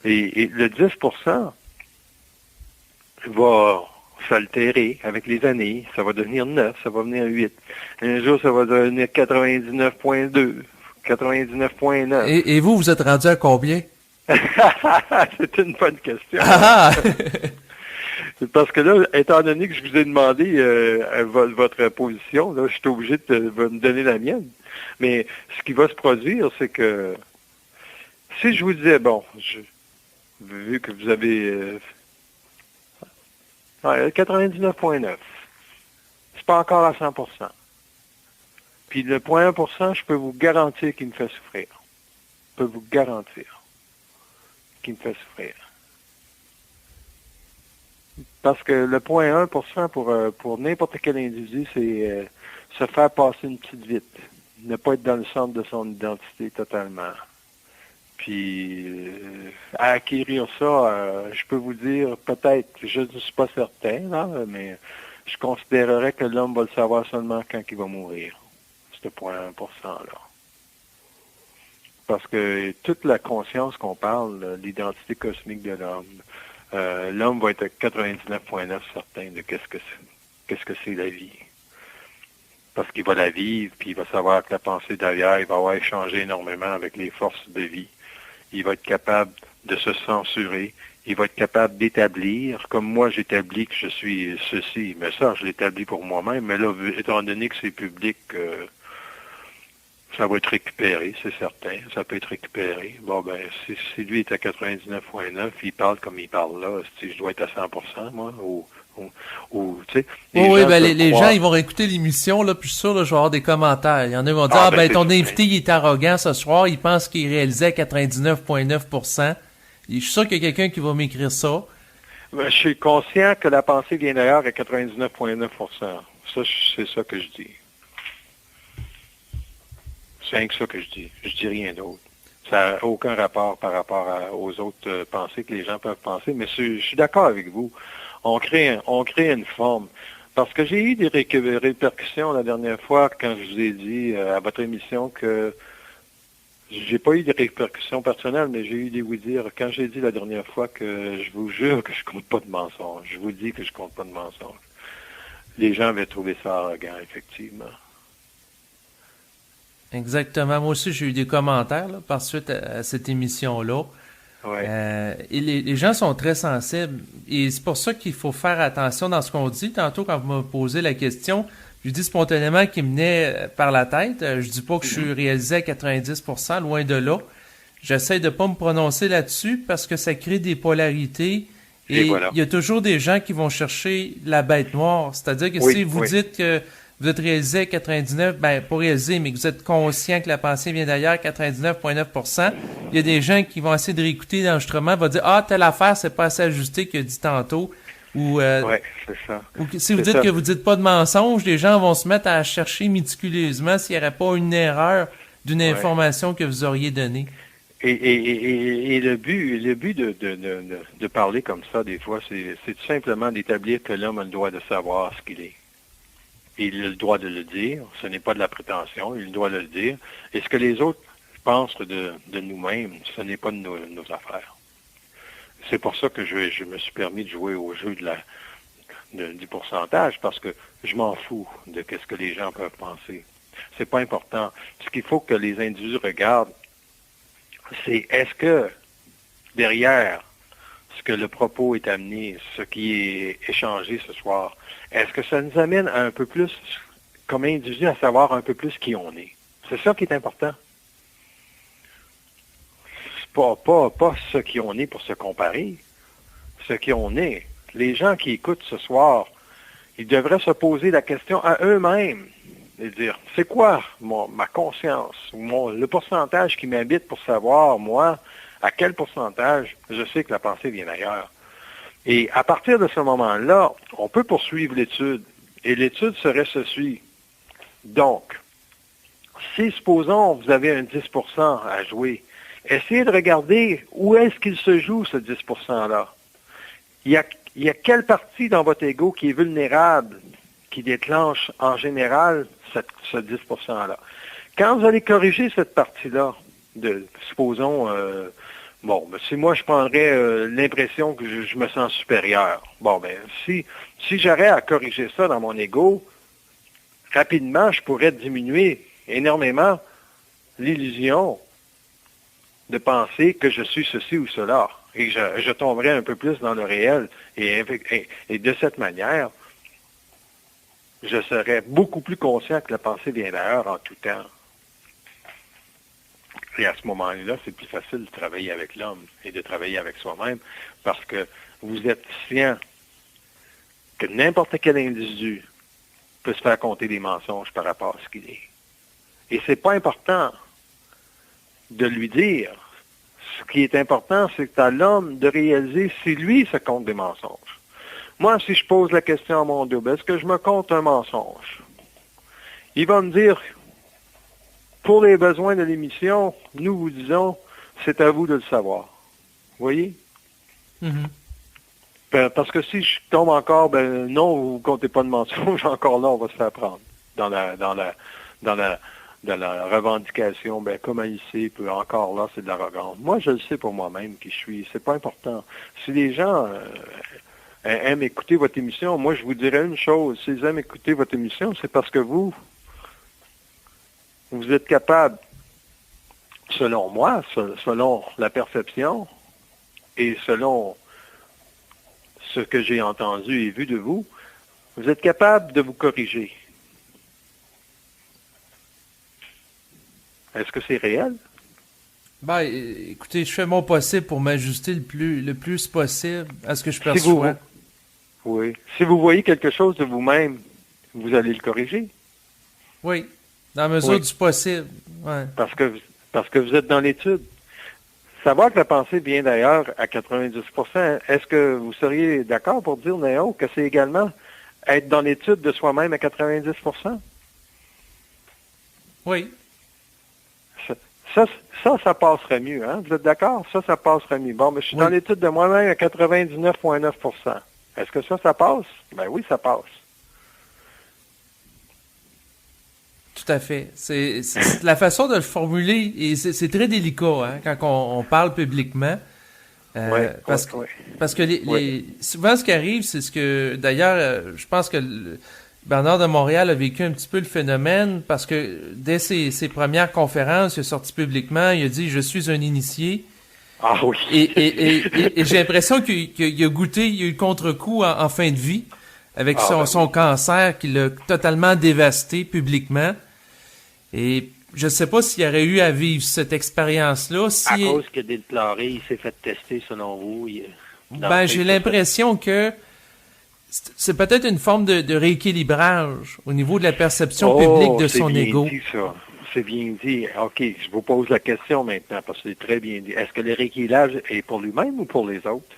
Et le 10% va s'altérer avec les années. Ça va devenir 9, ça va devenir 8. Un jour, ça va devenir 99,2, 99,9. Et vous, vous êtes rendu à combien? C'est une bonne question. Parce que là, étant donné que je vous ai demandé votre position, là, je suis obligé de me donner la mienne. Mais ce qui va se produire, c'est que si je vous disais, bon, vu que vous avez 99,9, c'est pas encore à 100%. Puis le 0,1%, je peux vous garantir qu'il me fait souffrir. Je peux vous garantir qu'il me fait souffrir. Parce que le 0,1% pour n'importe quel individu, c'est se faire passer une petite vite. Ne pas être dans le centre de son identité totalement. Puis, à acquérir ça, je peux vous dire, peut-être, je ne suis pas certain, là, mais je considérerais que l'homme va le savoir seulement quand il va mourir. Ce 0,1%-là. Parce que toute la conscience qu'on parle, l'identité cosmique de l'homme va être à 99,9 certain de qu'est-ce que c'est la vie. Parce qu'il va la vivre, puis il va savoir que la pensée derrière, il va avoir échangé énormément avec les forces de vie. Il va être capable de se censurer. Il va être capable d'établir, comme moi j'établis que je suis ceci, mais ça, je l'établis pour moi-même. Mais là, étant donné que c'est public, ça va être récupéré, c'est certain. Ça peut être récupéré. Bon, ben, si lui est à 99,9, il parle comme il parle là, si je dois être à 100%, moi, ou tu sais. Oui, ben, les gens, ils vont réécouter l'émission, là, puis je suis sûr, là, je vais avoir des commentaires. Il y en a qui vont dire, ben, ton invité, il est arrogant ce soir, il pense qu'il réalisait à 99,9%. Je suis sûr qu'il y a quelqu'un qui va m'écrire ça. Ben, je suis conscient que la pensée vient d'ailleurs à 99,9%. Ça, c'est ça que je dis. C'est rien que ça que je dis. Je dis rien d'autre. Ça n'a aucun rapport par rapport aux autres pensées que les gens peuvent penser, mais je suis d'accord avec vous. On crée une forme. Parce que j'ai eu des répercussions la dernière fois quand je vous ai dit à votre émission que j'ai pas eu des répercussions personnelles, mais j'ai eu des oui-dire. Quand j'ai dit la dernière fois que je vous jure que je compte pas de mensonges, je vous dis que je compte pas de mensonges. Les gens avaient trouvé ça arrogant, effectivement. Exactement. Moi aussi, j'ai eu des commentaires là, par suite à cette émission-là. Ouais. Et les gens sont très sensibles. Et c'est pour ça qu'il faut faire attention dans ce qu'on dit. Tantôt, quand vous me posez la question, je dis spontanément qu'il me venait par la tête. Je dis pas que je suis réalisé à 90%, loin de là. J'essaie de pas me prononcer là-dessus parce que ça crée des polarités. Et voilà. Il y a toujours des gens qui vont chercher la bête noire. C'est-à-dire que si vous dites que vous êtes réalisé à 99, ben pas réalisé, mais que vous êtes conscient que la pensée vient d'ailleurs, 99,9%, il y a des gens qui vont essayer de réécouter l'enregistrement, vont dire « Ah, telle affaire, c'est pas assez ajusté qu'il a dit tantôt. » Ou c'est ça. Ou si vous dites que vous dites pas de mensonge, les gens vont se mettre à chercher méticuleusement s'il n'y aurait pas une erreur d'une information que vous auriez donnée. Et le but de parler comme ça, des fois, c'est tout simplement d'établir que l'homme a le droit de savoir ce qu'il est. Et il a le droit de le dire. Ce n'est pas de la prétention, il a le droit de le dire. Et ce que les autres pensent de nous-mêmes, ce n'est pas de nos affaires. C'est pour ça que je me suis permis de jouer au jeu du pourcentage, parce que je m'en fous de ce que les gens peuvent penser. C'est pas important. Ce qu'il faut que les individus regardent, c'est est-ce que derrière ce que le propos est amené, ce qui est échangé ce soir, est-ce que ça nous amène à un peu plus, comme individu, à savoir un peu plus qui on est? C'est ça qui est important. C'est pas ce qui on est pour se comparer. Ce qui on est. Les gens qui écoutent ce soir, ils devraient se poser la question à eux-mêmes et dire, c'est quoi ma conscience, ou le pourcentage qui m'habite pour savoir, moi, à quel pourcentage je sais que la pensée vient d'ailleurs. Et à partir de ce moment-là, on peut poursuivre l'étude. Et l'étude serait ceci. Donc, si, supposons, vous avez un 10% à jouer, essayez de regarder où est-ce qu'il se joue, ce 10%-là. Il y a quelle partie dans votre ego qui est vulnérable, qui déclenche en général ce 10%-là. Quand vous allez corriger cette partie-là, supposons, si moi je prendrais l'impression que je me sens supérieur, si j'aurais à corriger ça dans mon ego, rapidement, je pourrais diminuer énormément l'illusion de penser que je suis ceci ou cela. Et je tomberais un peu plus dans le réel. Et de cette manière, je serais beaucoup plus conscient que la pensée vient d'ailleurs en tout temps. Et à ce moment-là, c'est plus facile de travailler avec l'homme et de travailler avec soi-même parce que vous êtes conscient que n'importe quel individu peut se faire compter des mensonges par rapport à ce qu'il est. Et c'est pas important de lui dire. Ce qui est important, c'est à l'homme de réaliser si lui se compte des mensonges. Moi, si je pose la question à mon double, est-ce que je me compte un mensonge? Il va me dire, pour les besoins de l'émission, nous vous disons, c'est à vous de le savoir. Vous voyez? Mm-hmm. Parce que si je tombe encore, non, vous ne comptez pas de mensonge, encore là, on va se faire prendre dans la revendication, comme ici, encore là, c'est de l'arrogance. Moi, je le sais pour moi-même qui je suis. C'est pas important. Si les gens aiment écouter votre émission, moi, je vous dirais une chose. S'ils aiment écouter votre émission, c'est parce que vous êtes capable, selon moi, selon la perception et selon ce que j'ai entendu et vu de vous, vous êtes capable de vous corriger. Est-ce que c'est réel? Écoutez, je fais mon possible pour m'ajuster le plus possible à ce que je perçois. Oui. Si vous voyez quelque chose de vous-même, vous allez le corriger? Oui, dans la mesure du possible. Ouais. Parce que vous êtes dans l'étude. Savoir que la pensée vient d'ailleurs à 90%, est-ce que vous seriez d'accord pour dire, Néo, que c'est également être dans l'étude de soi-même à 90%? Oui. Ça passerait mieux, hein? Vous êtes d'accord? Ça passerait mieux. Bon, mais je suis dans l'étude de moi-même à 99,9%. Est-ce que ça passe? Ben oui, ça passe. Tout à fait. C'est la façon de le formuler, et c'est très délicat, hein, quand on parle publiquement. Parce que souvent, ce qui arrive, c'est ce que, d'ailleurs, je pense que Bernard de Montréal a vécu un petit peu le phénomène parce que dès ses premières conférences, il a sorti publiquement, il a dit « Je suis un initié ». Ah oui. Et j'ai l'impression qu'il a goûté, il y a eu le contre-coup en fin de vie avec son cancer qui l'a totalement dévasté publiquement. Et je ne sais pas s'il aurait eu à vivre cette expérience-là. À cause qu'il a déploré, il s'est fait tester selon vous. J'ai l'impression que c'est peut-être une forme de rééquilibrage au niveau de la perception publique de son ego. C'est bien dit, ça. C'est bien dit. OK, je vous pose la question maintenant, parce que c'est très bien dit. Est-ce que le rééquilibrage est pour lui-même ou pour les autres?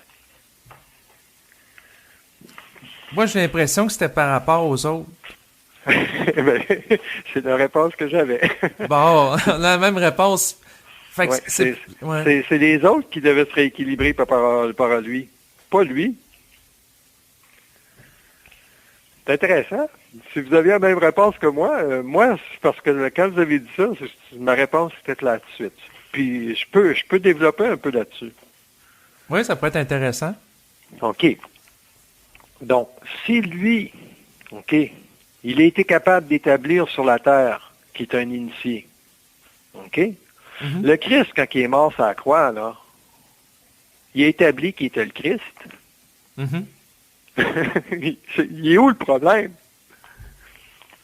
Moi, j'ai l'impression que c'était par rapport aux autres. C'est la réponse que j'avais. Bon, on a la même réponse. Fait que Ouais, ouais. c'est les autres qui devaient se rééquilibrer par lui, pas lui. C'est intéressant. Si vous aviez la même réponse que moi, c'est parce que quand vous avez dit ça, ma réponse était là-dessus. Puis je peux développer un peu là-dessus. Oui, ça pourrait être intéressant. OK. Donc, si lui, OK, il a été capable d'établir sur la terre qu'il est un initié, OK? Mhm. Le Christ, quand il est mort sur la croix, là, il a établi qu'il était le Christ. Mhm. Il est où le problème?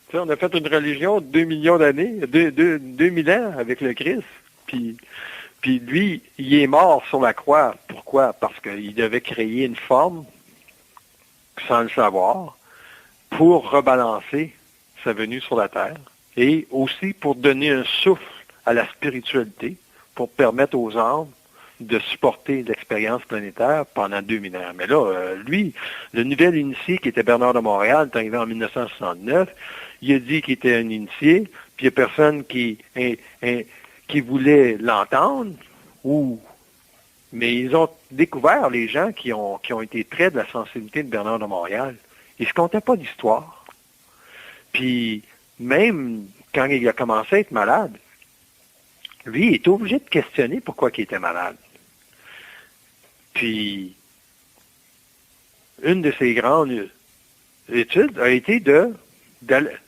Tu sais, on a fait une religion de 2 millions d'années, 2000 ans avec le Christ, puis lui, il est mort sur la croix. Pourquoi? Parce qu'il devait créer une forme, sans le savoir, pour rebalancer sa venue sur la terre, et aussi pour donner un souffle à la spiritualité, pour permettre aux âmes de supporter l'expérience planétaire pendant 2000 ans. Mais là, lui, le nouvel initié qui était Bernard de Montréal, est arrivé en 1969, il a dit qu'il était un initié, puis il n'y a personne qui voulait l'entendre, mais ils ont découvert, les gens qui ont été près de la sensibilité de Bernard de Montréal, ils ne se comptaient pas d'histoire. Puis, même quand il a commencé à être malade, lui, il est obligé de questionner pourquoi il était malade. Puis, une de ses grandes études a été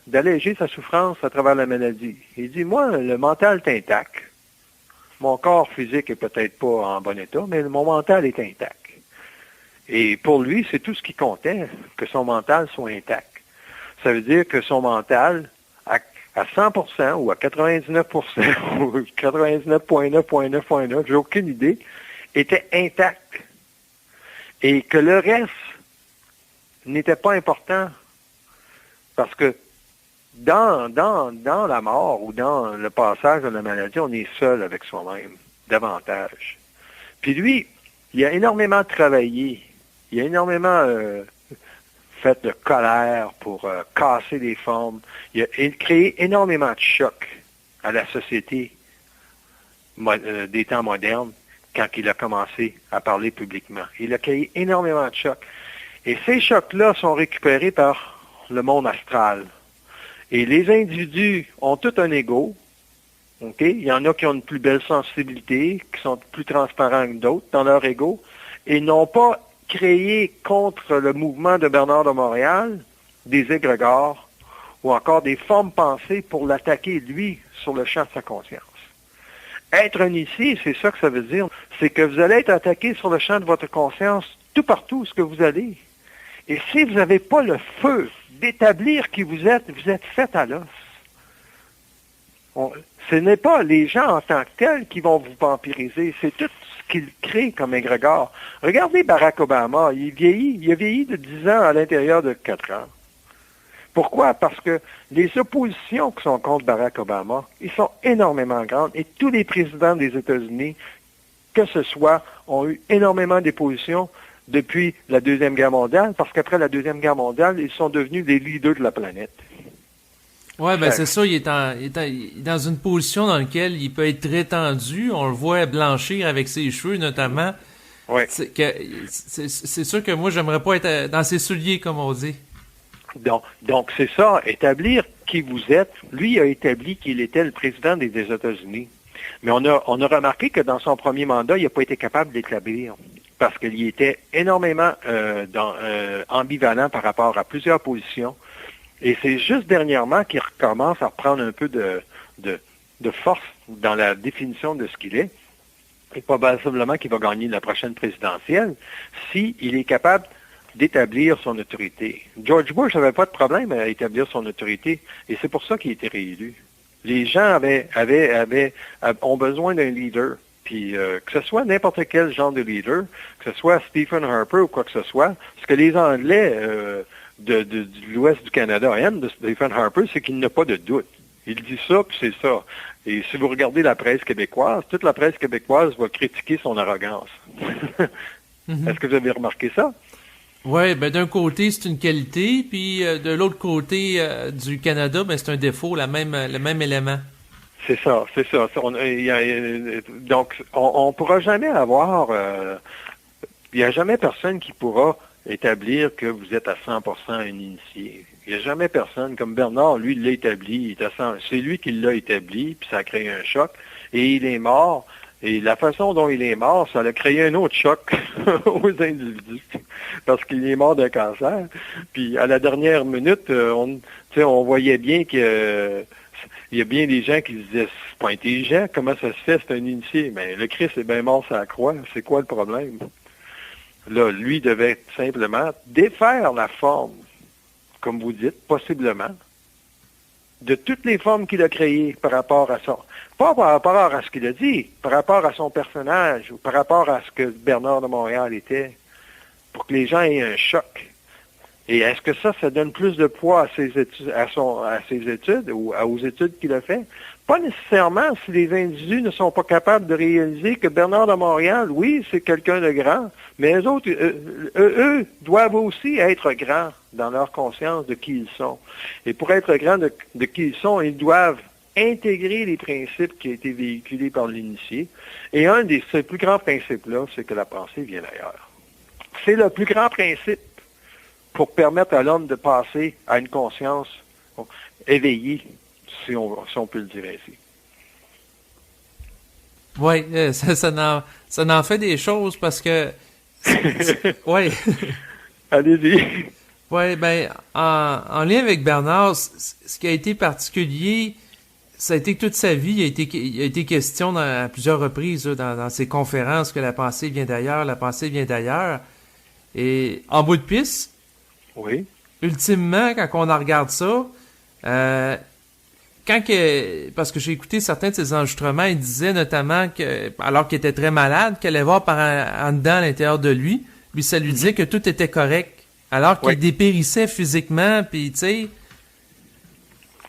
d'alléger sa souffrance à travers la maladie. Il dit, moi, le mental est intact. Mon corps physique est peut-être pas en bon état, mais mon mental est intact. Et pour lui, c'est tout ce qui comptait, que son mental soit intact. Ça veut dire que son mental, à 100% ou à 99% ou 99,9,9,9, j'ai aucune idée, était intact. Et que le reste n'était pas important parce que dans la mort ou dans le passage de la maladie, on est seul avec soi-même, davantage. Puis lui, il a énormément travaillé, il a énormément fait de colère pour casser les formes, il a créé énormément de chocs à la société des temps modernes quand il a commencé à parler publiquement. Il a créé énormément de chocs. Et ces chocs-là sont récupérés par le monde astral. Et les individus ont tout un ego. OK? Il y en a qui ont une plus belle sensibilité, qui sont plus transparents que d'autres dans leur ego, et n'ont pas créé contre le mouvement de Bernard de Montréal des égrégores ou encore des formes pensées pour l'attaquer, lui, sur le champ de sa conscience. Être un ici, c'est ça que ça veut dire. C'est que vous allez être attaqué sur le champ de votre conscience tout partout où ce que vous allez. Et si vous n'avez pas le feu d'établir qui vous êtes fait à l'os. Ce n'est pas les gens en tant que tels qui vont vous vampiriser, c'est tout ce qu'ils créent comme égrégore. Regardez Barack Obama, il a vieilli de 10 ans à l'intérieur de 4 ans. Pourquoi? Parce que les oppositions qui sont contre Barack Obama, ils sont énormément grandes et tous les présidents des États-Unis, que ce soit, ont eu énormément d'oppositions depuis la Deuxième Guerre mondiale, parce qu'après la Deuxième Guerre mondiale, ils sont devenus des leaders de la planète. Ouais, ben c'est ça, il est dans une position dans laquelle il peut être très tendu, on le voit blanchir avec ses cheveux notamment. Ouais. C'est sûr que moi, j'aimerais pas être dans ses souliers, comme on dit. Donc c'est ça, établir qui vous êtes. Lui a établi qu'il était le président des États-Unis. Mais on a remarqué que dans son premier mandat, il n'a pas été capable d'établir. Parce qu'il était énormément ambivalent par rapport à plusieurs positions. Et c'est juste dernièrement qu'il recommence à reprendre un peu de force dans la définition de ce qu'il est. Et probablement qu'il va gagner la prochaine présidentielle s'il est capable d'établir son autorité. George Bush n'avait pas de problème à établir son autorité, et c'est pour ça qu'il a été réélu. Les gens ont besoin d'un leader. Puis que ce soit n'importe quel genre de leader, que ce soit Stephen Harper ou quoi que ce soit, ce que les Anglais de l'Ouest du Canada aiment de Stephen Harper, c'est qu'il n'a pas de doute. Il dit ça, puis c'est ça. Et si vous regardez la presse québécoise, toute la presse québécoise va critiquer son arrogance. Est-ce que vous avez remarqué ça? Oui, ben d'un côté, c'est une qualité, puis de l'autre côté du Canada, ben c'est un défaut, le même élément. C'est ça, c'est ça. Donc, on pourra jamais avoir... il n'y a jamais personne qui pourra établir que vous êtes à 100% un initié. Il n'y a jamais personne, comme Bernard, lui, il l'a établi. C'est lui qui l'a établi, puis ça a créé un choc. Et il est mort. Et la façon dont il est mort, ça a créé un autre choc aux individus. Parce qu'il est mort d'un cancer. Puis à la dernière minute, on voyait bien que... il y a bien des gens qui se disaient, c'est pas intelligent, comment ça se fait, c'est un initié. Mais le Christ est bien mort sur la croix, c'est quoi le problème? Là, lui devait simplement défaire la forme, comme vous dites, possiblement, de toutes les formes qu'il a créées par rapport à ça. Pas par rapport à ce qu'il a dit, par rapport à son personnage, ou par rapport à ce que Bernard de Montréal était, pour que les gens aient un choc. Et est-ce que ça donne plus de poids à ses études, à ses études ou aux études qu'il a fait? Pas nécessairement si les individus ne sont pas capables de réaliser que Bernard de Montréal, oui, c'est quelqu'un de grand, mais eux autres, eux doivent aussi être grands dans leur conscience de qui ils sont. Et pour être grands de qui ils sont, ils doivent intégrer les principes qui ont été véhiculés par l'initié. Et un de ces plus grands principes-là, c'est que la pensée vient d'ailleurs. C'est le plus grand principe pour permettre à l'homme de passer à une conscience éveillée, si on peut le dire ainsi. Oui, ça n'en fait des choses parce que... Oui. Allez-y. Oui, ben, en lien avec Bernard, ce qui a été particulier, ça a été que toute sa vie, il a été question à plusieurs reprises dans ses conférences que la pensée vient d'ailleurs, la pensée vient d'ailleurs. Et en bout de piste, oui. Ultimement, quand on en regarde ça, parce que j'ai écouté certains de ses enregistrements, il disait notamment que, alors qu'il était très malade, qu'il allait voir en dedans à l'intérieur de lui, puis ça lui disait que tout était correct, alors qu'il dépérissait physiquement, puis tu sais...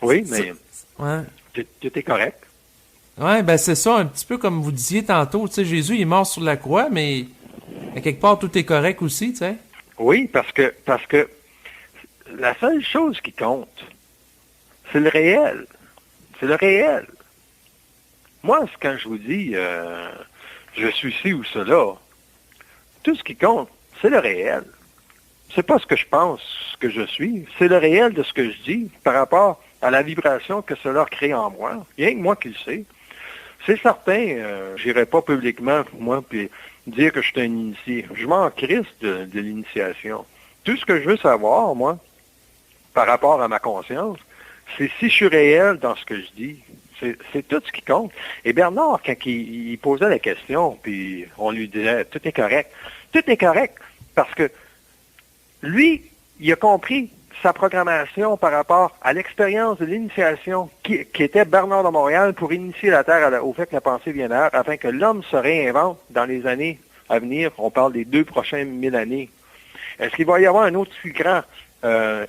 Oui, mais ouais. Tout est correct. Ouais, ben c'est ça, un petit peu comme vous disiez tantôt, tu sais, Jésus il est mort sur la croix, mais à quelque part tout est correct aussi, tu sais. Oui, parce que la seule chose qui compte, c'est le réel. C'est le réel. Moi, quand je vous dis je suis ci ou cela, tout ce qui compte, c'est le réel. C'est pas ce que je pense, ce que je suis. C'est le réel de ce que je dis par rapport à la vibration que cela crée en moi. Rien que moi qui le sais. C'est certain, j'irai pas publiquement, moi, puis dire que je suis un initié. Je m'en crisse de l'initiation. Tout ce que je veux savoir, moi, par rapport à ma conscience, c'est si je suis réel dans ce que je dis. C'est tout ce qui compte. Et Bernard, quand il posait la question, puis on lui disait, tout est correct. Tout est correct parce que lui, il a compris sa programmation par rapport à l'expérience de l'initiation qui était Bernard de Montréal pour initier la Terre au fait que la pensée vient d'ailleurs, afin que l'homme se réinvente dans les années à venir. On parle des 2 prochaines 1000 années. Est-ce qu'il va y avoir un autre plus grand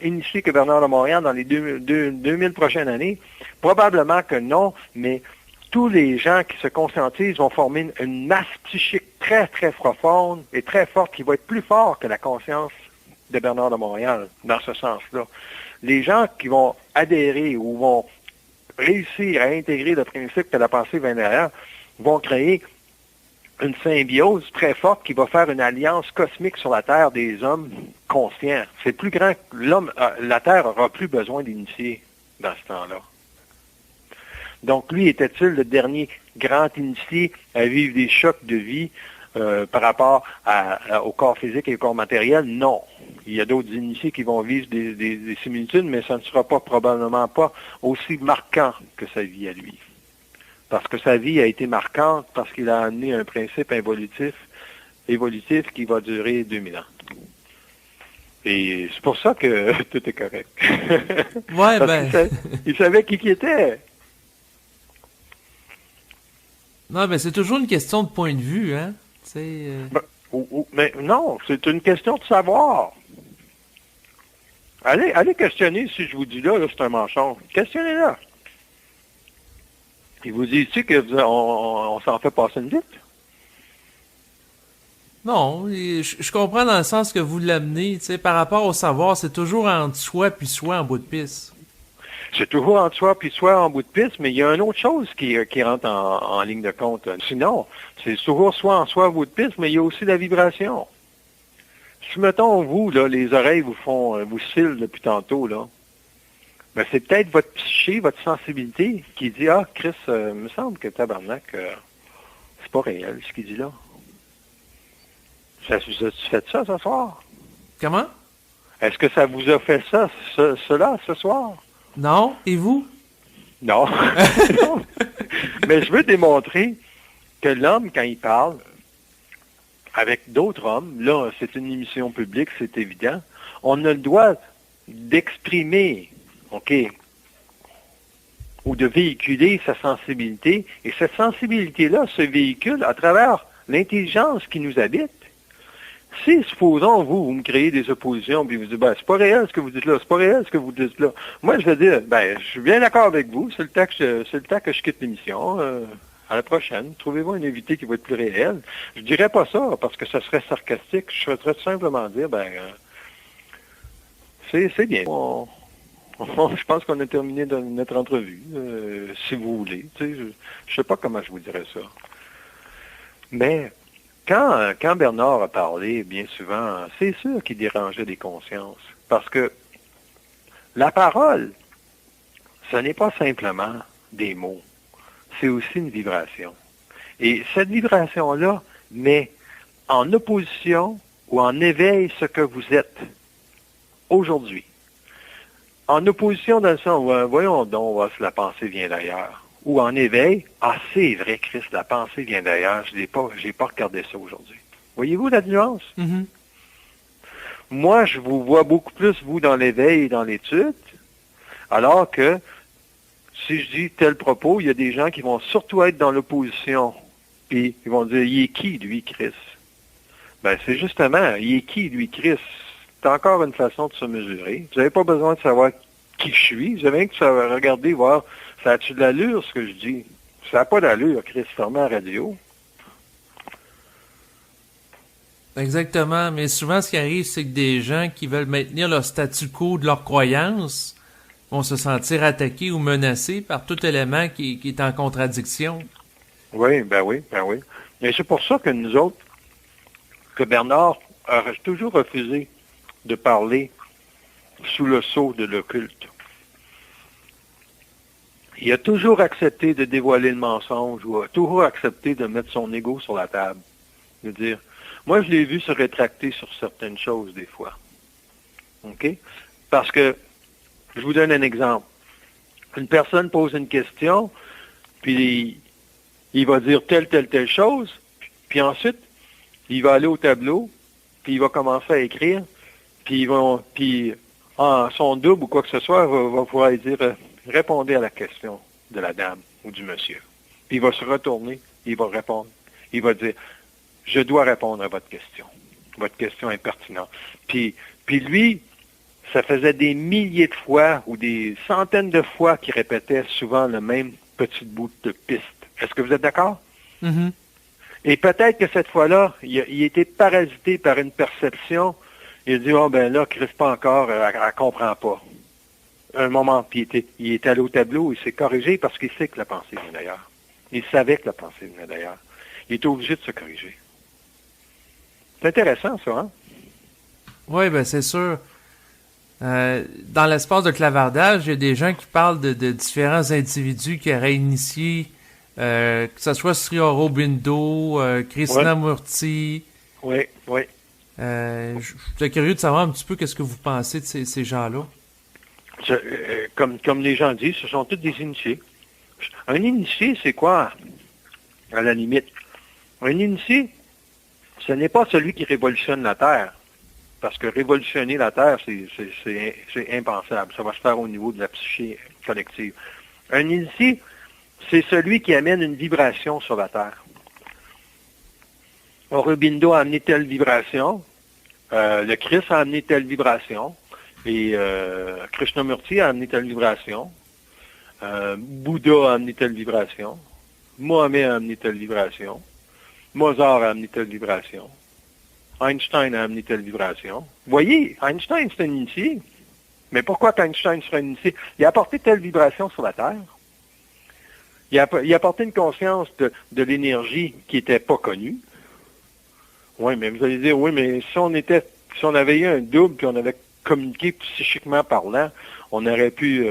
initié que Bernard de Montréal dans les 2000 prochaines années? Probablement que non, mais tous les gens qui se conscientisent vont former une masse psychique très, très profonde et très forte qui va être plus forte que la conscience de Bernard de Montréal, dans ce sens-là. Les gens qui vont adhérer ou vont réussir à intégrer le principe que la pensée vient derrière vont créer une symbiose très forte qui va faire une alliance cosmique sur la Terre des hommes conscients. C'est plus grand que l'homme, la Terre n'aura plus besoin d'initier dans ce temps-là. Donc, lui, était-il le dernier grand initié à vivre des chocs de vie par rapport au corps physique et au corps matériel? Non. Il y a d'autres initiés qui vont vivre des similitudes, mais ça ne sera probablement pas aussi marquant que sa vie à lui. Parce que sa vie a été marquante parce qu'il a amené un principe évolutif qui va durer 2000 ans. Et c'est pour ça que tout est correct. Ouais, il savait qui était. Non, mais c'est toujours une question de point de vue, hein. Mais non, c'est une question de savoir. Allez questionner si je vous dis là c'est un mensonge. Questionnez-le. Il vous dit-tu qu'on s'en fait passer une vite? Non, je comprends dans le sens que vous l'amenez, tu sais, par rapport au savoir, c'est toujours entre soi puis soi en bout de piste. C'est toujours entre soi puis soi en bout de piste, mais il y a une autre chose qui rentre en ligne de compte. Sinon, c'est toujours soit en soi en bout de piste, mais il y a aussi la vibration. Si, mettons, vous, là, les oreilles vous scellent depuis tantôt, là, ben, c'est peut-être votre psyché, votre sensibilité qui dit, ah, Chris, me semble que tabarnak, c'est pas réel ce qu'il dit là. Ça vous a-tu fait ça ce soir? Comment? Est-ce que ça vous a fait ça, cela, ce soir? Non? Et vous? Non. Non. Mais je veux démontrer que l'homme, quand il parle avec d'autres hommes, là, c'est une émission publique, c'est évident, on a le droit d'exprimer, OK, ou de véhiculer sa sensibilité, et cette sensibilité-là se véhicule à travers l'intelligence qui nous habite. Si, supposons, vous me créez des oppositions, puis vous dites, ben, c'est pas réel ce que vous dites là, c'est pas réel ce que vous dites là. Moi, je vais dire, ben, je suis bien d'accord avec vous, c'est le temps que je quitte l'émission. À la prochaine, trouvez-vous un invité qui va être plus réel. Je dirais pas ça, parce que ça serait sarcastique. Je souhaiterais tout simplement dire, ben, c'est bien. Je pense qu'on a terminé notre entrevue, si vous voulez. Tu sais, je sais pas comment je vous dirais ça. Mais, quand Bernard a parlé, bien souvent, c'est sûr qu'il dérangeait des consciences. Parce que la parole, ce n'est pas simplement des mots. C'est aussi une vibration. Et cette vibration-là met en opposition ou en éveil ce que vous êtes aujourd'hui. En opposition dans le sens, voyons donc, la pensée vient d'ailleurs. Ou en éveil, ah, c'est vrai, Christ, la pensée vient d'ailleurs, j'ai pas regardé ça aujourd'hui. Voyez-vous la nuance? Mm-hmm. Moi, je vous vois beaucoup plus, vous, dans l'éveil et dans l'étude, alors que, si je dis tel propos, il y a des gens qui vont surtout être dans l'opposition. Puis, ils vont dire, il est qui, lui, Christ? Ben, c'est justement, il est qui, lui, Christ? C'est encore une façon de se mesurer. Vous n'avez pas besoin de savoir qui je suis. Vous avez rien que savoir regarder, voir, ça a-tu de l'allure, ce que je dis? Ça n'a pas d'allure, Christ, fermé la radio. Exactement, mais souvent ce qui arrive, c'est que des gens qui veulent maintenir leur statu quo de leur croyance vont se sentir attaqués ou menacés par tout élément qui est en contradiction. Oui, ben oui, ben oui. Et c'est pour ça que nous autres, que Bernard a toujours refusé de parler sous le sceau de l'occulte. Il a toujours accepté de dévoiler le mensonge ou a toujours accepté de mettre son ego sur la table. De dire, moi, je l'ai vu se rétracter sur certaines choses des fois. OK? Parce que, je vous donne un exemple. Une personne pose une question, puis il va dire telle chose, puis ensuite, il va aller au tableau, puis il va commencer à écrire, puis son double ou quoi que ce soit va pouvoir dire répondez à la question de la dame ou du monsieur. Puis il va se retourner, il va répondre. Il va dire je dois répondre à votre question. Votre question est pertinente. Puis lui, ça faisait des milliers de fois ou des centaines de fois qu'il répétait souvent le même petit bout de piste. Est-ce que vous êtes d'accord? Mm-hmm. Et peut-être que cette fois-là, il était parasité par une perception. Il a dit, oh ben là, Christ, pas encore, elle comprend pas. Un moment, puis il est allé au tableau, il s'est corrigé parce qu'il sait que la pensée vient d'ailleurs. Il savait que la pensée venait d'ailleurs. Il était obligé de se corriger. C'est intéressant, ça, hein? Oui, ben c'est sûr. Dans l'espace de clavardage, il y a des gens qui parlent de différents individus qui auraient initié, que ce soit Sri Aurobindo, Krishnamurti. Oui, oui. Je suis curieux de savoir un petit peu qu'est-ce que vous pensez de ces gens-là. Comme les gens disent, ce sont tous des initiés. Un initié, c'est quoi, à la limite? Un initié, ce n'est pas celui qui révolutionne la Terre. Parce que révolutionner la Terre, c'est impensable. Ça va se faire au niveau de la psyché collective. Un initié, c'est celui qui amène une vibration sur la Terre. Aurobindo a amené telle vibration, le Christ a amené telle vibration, et Krishnamurti a amené telle vibration, Bouddha a amené telle vibration, Mohamed a amené telle vibration, Mozart a amené telle vibration, Einstein a amené telle vibration. Vous voyez, Einstein, c'est un initié. Mais pourquoi qu'Einstein serait initié? Il a apporté telle vibration sur la Terre. Il a apporté une conscience de l'énergie qui n'était pas connue. Oui, mais vous allez dire, oui, mais si on avait eu un double puis on avait communiqué psychiquement parlant, on aurait pu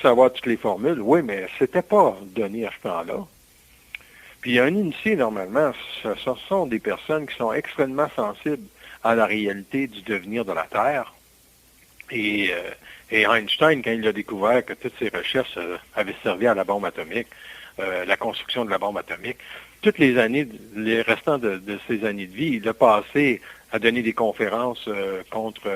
savoir toutes les formules. Oui, mais c'était pas donné à ce temps-là. Puis un initié, normalement, ce sont des personnes qui sont extrêmement sensibles à la réalité du devenir de la Terre. Et Einstein, quand il a découvert que toutes ses recherches avaient servi à la bombe atomique, la construction de la bombe atomique, toutes les années, les restants de ses années de vie, il a passé à donner des conférences contre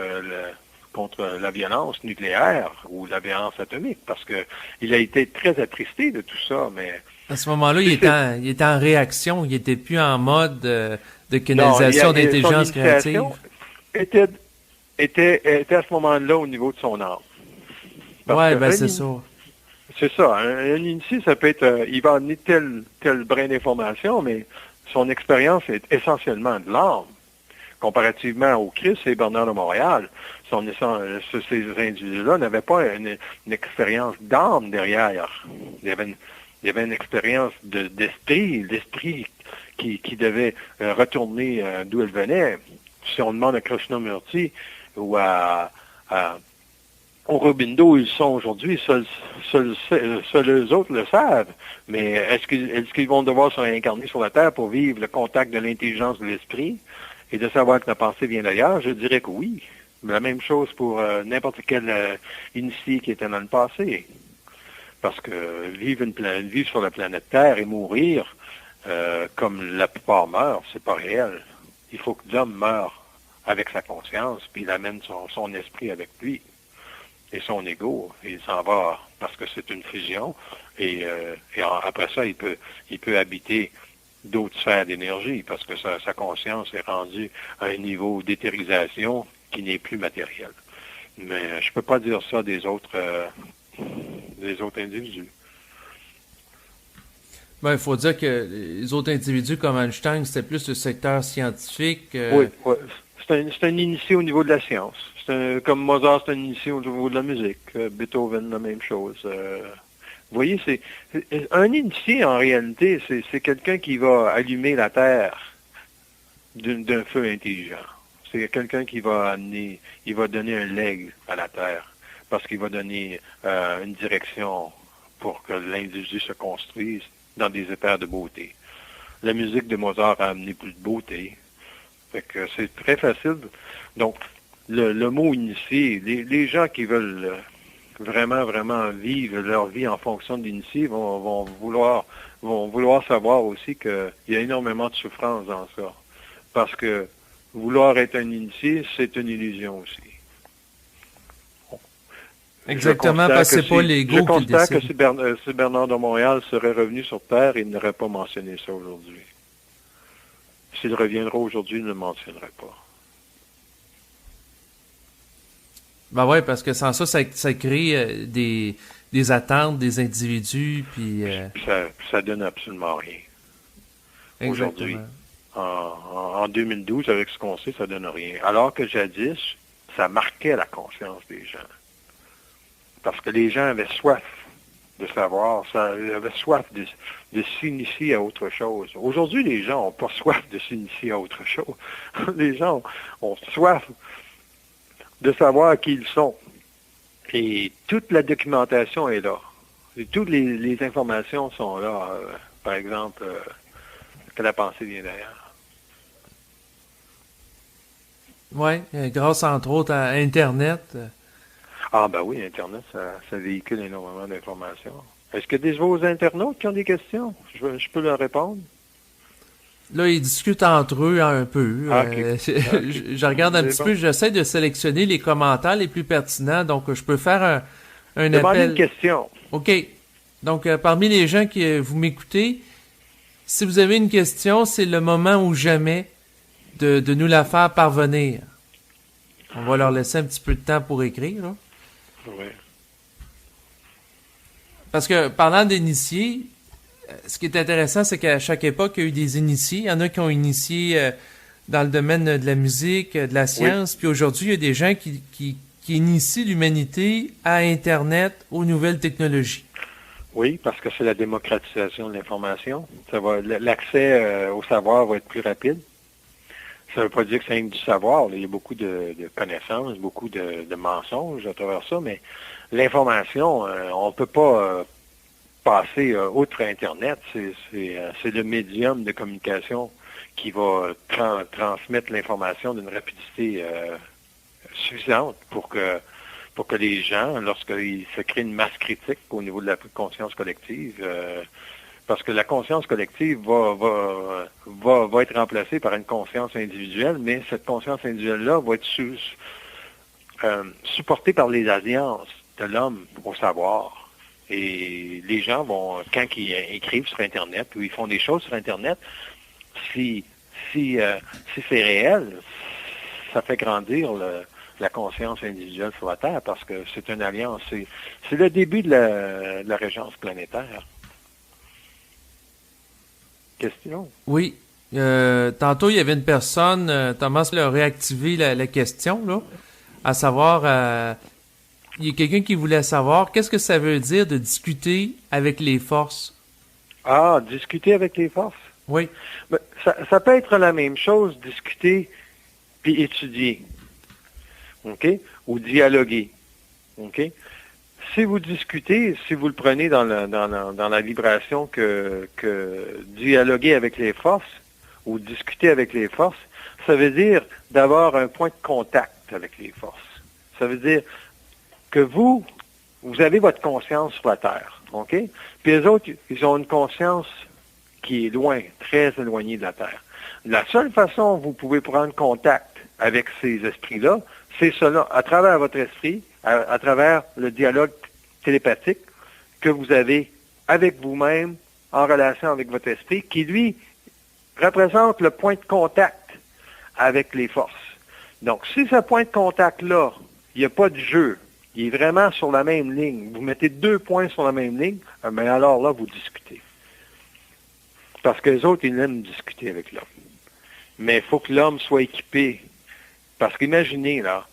la violence nucléaire ou la violence atomique, parce que il a été très attristé de tout ça, mais... À ce moment-là, il était en réaction, il était plus en mode de canalisation d'intelligence créative. Était à ce moment-là au niveau de son âme. Oui, ben c'est ça. C'est ça. Un initié, ça peut être... il va amener tel brin d'information, mais son expérience est essentiellement de l'âme. Comparativement au Christ et Bernard de Montréal, ces individus-là n'avaient pas une expérience d'âme derrière. Il y avait une expérience d'esprit qui devait retourner d'où elle venait. Si on demande à Krishnamurti ou à Aurobindo, ils sont aujourd'hui, seuls eux autres le savent. Mais est-ce qu'ils vont devoir se réincarner sur la Terre pour vivre le contact de l'intelligence de l'esprit et de savoir que la pensée vient d'ailleurs? Je dirais que oui. Mais la même chose pour n'importe quel initié qui était dans le passé. Parce que vivre sur la planète Terre et mourir, comme la plupart meurent, c'est pas réel. Il faut que l'homme meure avec sa conscience, puis il amène son esprit avec lui et son ego, et il s'en va parce que c'est une fusion, et après ça, il peut habiter d'autres sphères d'énergie, parce que sa conscience est rendue à un niveau d'éthérisation qui n'est plus matériel. Mais je peux pas dire ça des autres individus. Ben, il faut dire que les autres individus comme Einstein, c'était plus le secteur scientifique. Oui. C'est un initié au niveau de la science. Comme Mozart, c'est un initié au niveau de la musique. Beethoven, la même chose. Vous voyez, un initié, en réalité, c'est quelqu'un qui va allumer la terre d'un feu intelligent. C'est quelqu'un qui va donner un legs à la terre, parce qu'il va donner une direction pour que l'individu se construise dans des éthers de beauté. La musique de Mozart a amené plus de beauté. Fait que c'est très facile. Donc, le mot initié, les gens qui veulent vraiment, vraiment vivre leur vie en fonction de l'initié vont vouloir savoir aussi qu'il y a énormément de souffrance dans ça. Parce que vouloir être un initié, c'est une illusion aussi. Exactement, parce que c'est pas l'ego qui décide. Je constate que si Bernard de Montréal serait revenu sur Terre, il n'aurait pas mentionné ça aujourd'hui. S'il reviendra aujourd'hui, il ne le mentionnerait pas. Ben ouais, parce que sans ça crée des attentes des individus, puis... Ça donne absolument rien. Exactement. Aujourd'hui, en 2012, avec ce qu'on sait, ça donne rien. Alors que jadis, ça marquait la conscience des gens. Parce que les gens avaient soif de savoir, avaient soif de s'initier à autre chose. Aujourd'hui, les gens n'ont pas soif de s'initier à autre chose. Les gens ont soif de savoir qui ils sont. Et toute la documentation est là. Et toutes les informations sont là. Par exemple, que la pensée vient d'ailleurs. Oui, grâce entre autres à Internet. Ah ben oui, Internet, ça véhicule énormément d'informations. Est-ce que des vos internautes qui ont des questions? Je peux leur répondre? Là, ils discutent entre eux un peu. Okay. Je regarde un petit peu, j'essaie de sélectionner les commentaires les plus pertinents, donc je peux faire un appel. Une question. OK. Donc, parmi les gens qui vous m'écoutez, si vous avez une question, c'est le moment ou jamais de nous la faire parvenir. On va leur laisser un petit peu de temps pour écrire. Là. Oui. Parce que, parlant d'initiés, ce qui est intéressant, c'est qu'à chaque époque, il y a eu des initiés. Il y en a qui ont initié dans le domaine de la musique, de la science. Oui. Puis aujourd'hui, il y a des gens qui qui initie l'humanité à Internet, aux nouvelles technologies. Oui, parce que c'est la démocratisation de l'information. L'accès au savoir va être plus rapide. Ça ne veut pas dire que c'est du savoir. Là. Il y a beaucoup de connaissances, beaucoup de mensonges à travers ça, mais l'information, on ne peut pas passer outre Internet. C'est le médium de communication qui va transmettre l'information d'une rapidité suffisante pour que les gens, lorsqu'il se crée une masse critique au niveau de la conscience collective, parce que la conscience collective va être remplacée par une conscience individuelle, mais cette conscience individuelle-là va être supportée par les alliances de l'homme au savoir. Et les gens vont, quand ils écrivent sur Internet ou ils font des choses sur Internet, si c'est réel, ça fait grandir la conscience individuelle sur la Terre parce que c'est une alliance. C'est le début de la régence planétaire. Question? Oui. Tantôt, il y avait une personne, Thomas l'a réactivé la question, là, à savoir, il y a quelqu'un qui voulait savoir qu'est-ce que ça veut dire de discuter avec les forces. Ah, discuter avec les forces? Oui. Ben, ça peut être la même chose, discuter puis étudier. OK? Ou dialoguer. OK? Si vous discutez, si vous le prenez dans la vibration que dialoguer avec les forces ou discuter avec les forces, ça veut dire d'avoir un point de contact avec les forces. Ça veut dire que vous avez votre conscience sur la Terre. OK? Puis les autres, ils ont une conscience qui est loin, très éloignée de la Terre. La seule façon que vous pouvez prendre contact avec ces esprits-là, c'est cela, à travers votre esprit, à travers le dialogue télépathique que vous avez avec vous-même en relation avec votre esprit, qui, lui, représente le point de contact avec les forces. Donc, si ce point de contact-là, il n'y a pas de jeu, il est vraiment sur la même ligne, vous mettez 2 points sur la même ligne, mais alors là, vous discutez. Parce que les autres, ils aiment discuter avec l'homme. Mais il faut que l'homme soit équipé. Parce qu'imaginez, là,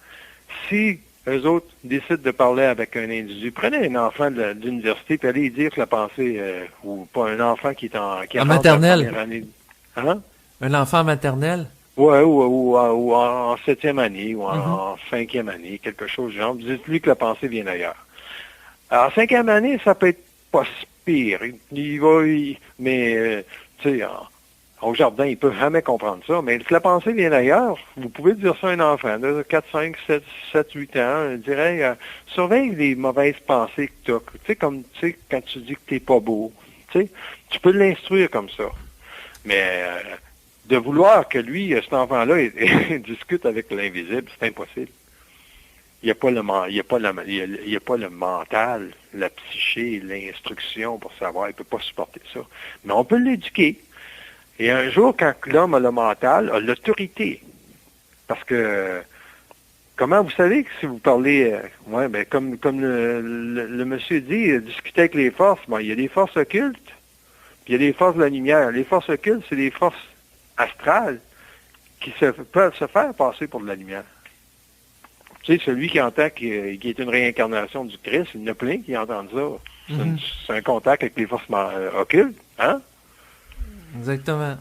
si eux autres décident de parler avec un individu, prenez un enfant d'université puis allez dire que la pensée, ou pas un enfant qui est en maternelle. Première année. Hein? Un enfant maternel? Ouais, ou en 7e année, ou en 5e année, quelque chose du genre. Dites-lui que la pensée vient d'ailleurs. Alors, en 5e année, ça peut être pas si pire. Mais, tu sais, au jardin, il peut jamais comprendre ça. Mais si la pensée vient d'ailleurs, vous pouvez dire ça à un enfant de 4, 5, 7, 8 ans. Je dirais, surveille les mauvaises pensées que tu as. Tu sais, comme, tu sais, quand tu dis que t'es pas beau. Tu sais, tu peux l'instruire comme ça. Mais, de vouloir que lui, cet enfant-là, discute avec l'invisible, c'est impossible. Il n'y a pas le mental, la psyché, l'instruction pour savoir. Il ne peut pas supporter ça. Mais on peut l'éduquer. Et un jour, quand l'homme a le mental, a l'autorité. Parce que, comment vous savez que si vous parlez, comme le monsieur dit, discuter avec les forces, il y a des forces occultes, puis il y a des forces de la lumière. Les forces occultes, c'est des forces astrales qui peuvent se faire passer pour de la lumière. Tu sais, celui qui entend qui est une réincarnation du Christ, il y en a plein qui entendent ça. C'est un contact avec les forces occultes, hein? Exactement.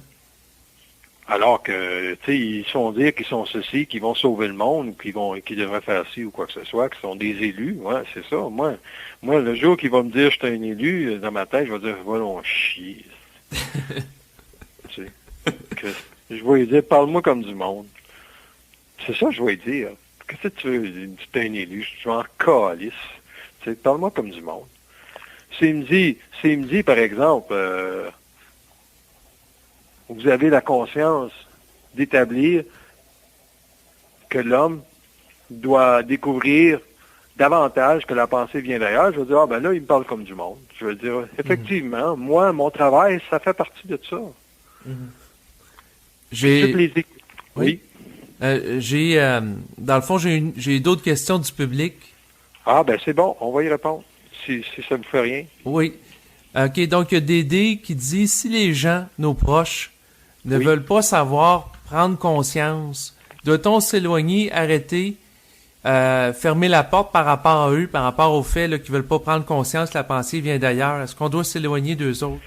Alors que, tu sais, ils sont dire qu'ils sont ceci, qu'ils vont sauver le monde, ou qu'ils devraient faire ci ou quoi que ce soit, qu'ils sont des élus. Ouais, c'est ça. Moi, le jour qu'il va me dire je suis un élu, dans ma tête, je vais dire, va donc chier. Tu sais, je vais lui dire, parle-moi comme du monde. C'est ça que je vais lui dire. Qu'est-ce que tu veux? Tu es un élu, je suis en calice. Tu sais, parle-moi comme du monde. S'il me dit, par exemple, vous avez la conscience d'établir que l'homme doit découvrir davantage que la pensée vient d'ailleurs, je veux dire, là, il me parle comme du monde. Je veux dire, effectivement, moi, mon travail, ça fait partie de ça. Oui. Dans le fond, j'ai d'autres questions du public. Ah, c'est bon, on va y répondre, si ça ne vous fait rien. Oui. OK, donc il y a Dédé qui dit, si les gens, nos proches, ne veulent pas savoir prendre conscience, doit-on s'éloigner, arrêter fermer la porte par rapport à eux, par rapport au fait là, qu'ils veulent pas prendre conscience que la pensée vient d'ailleurs? Est-ce qu'on doit s'éloigner d'eux autres?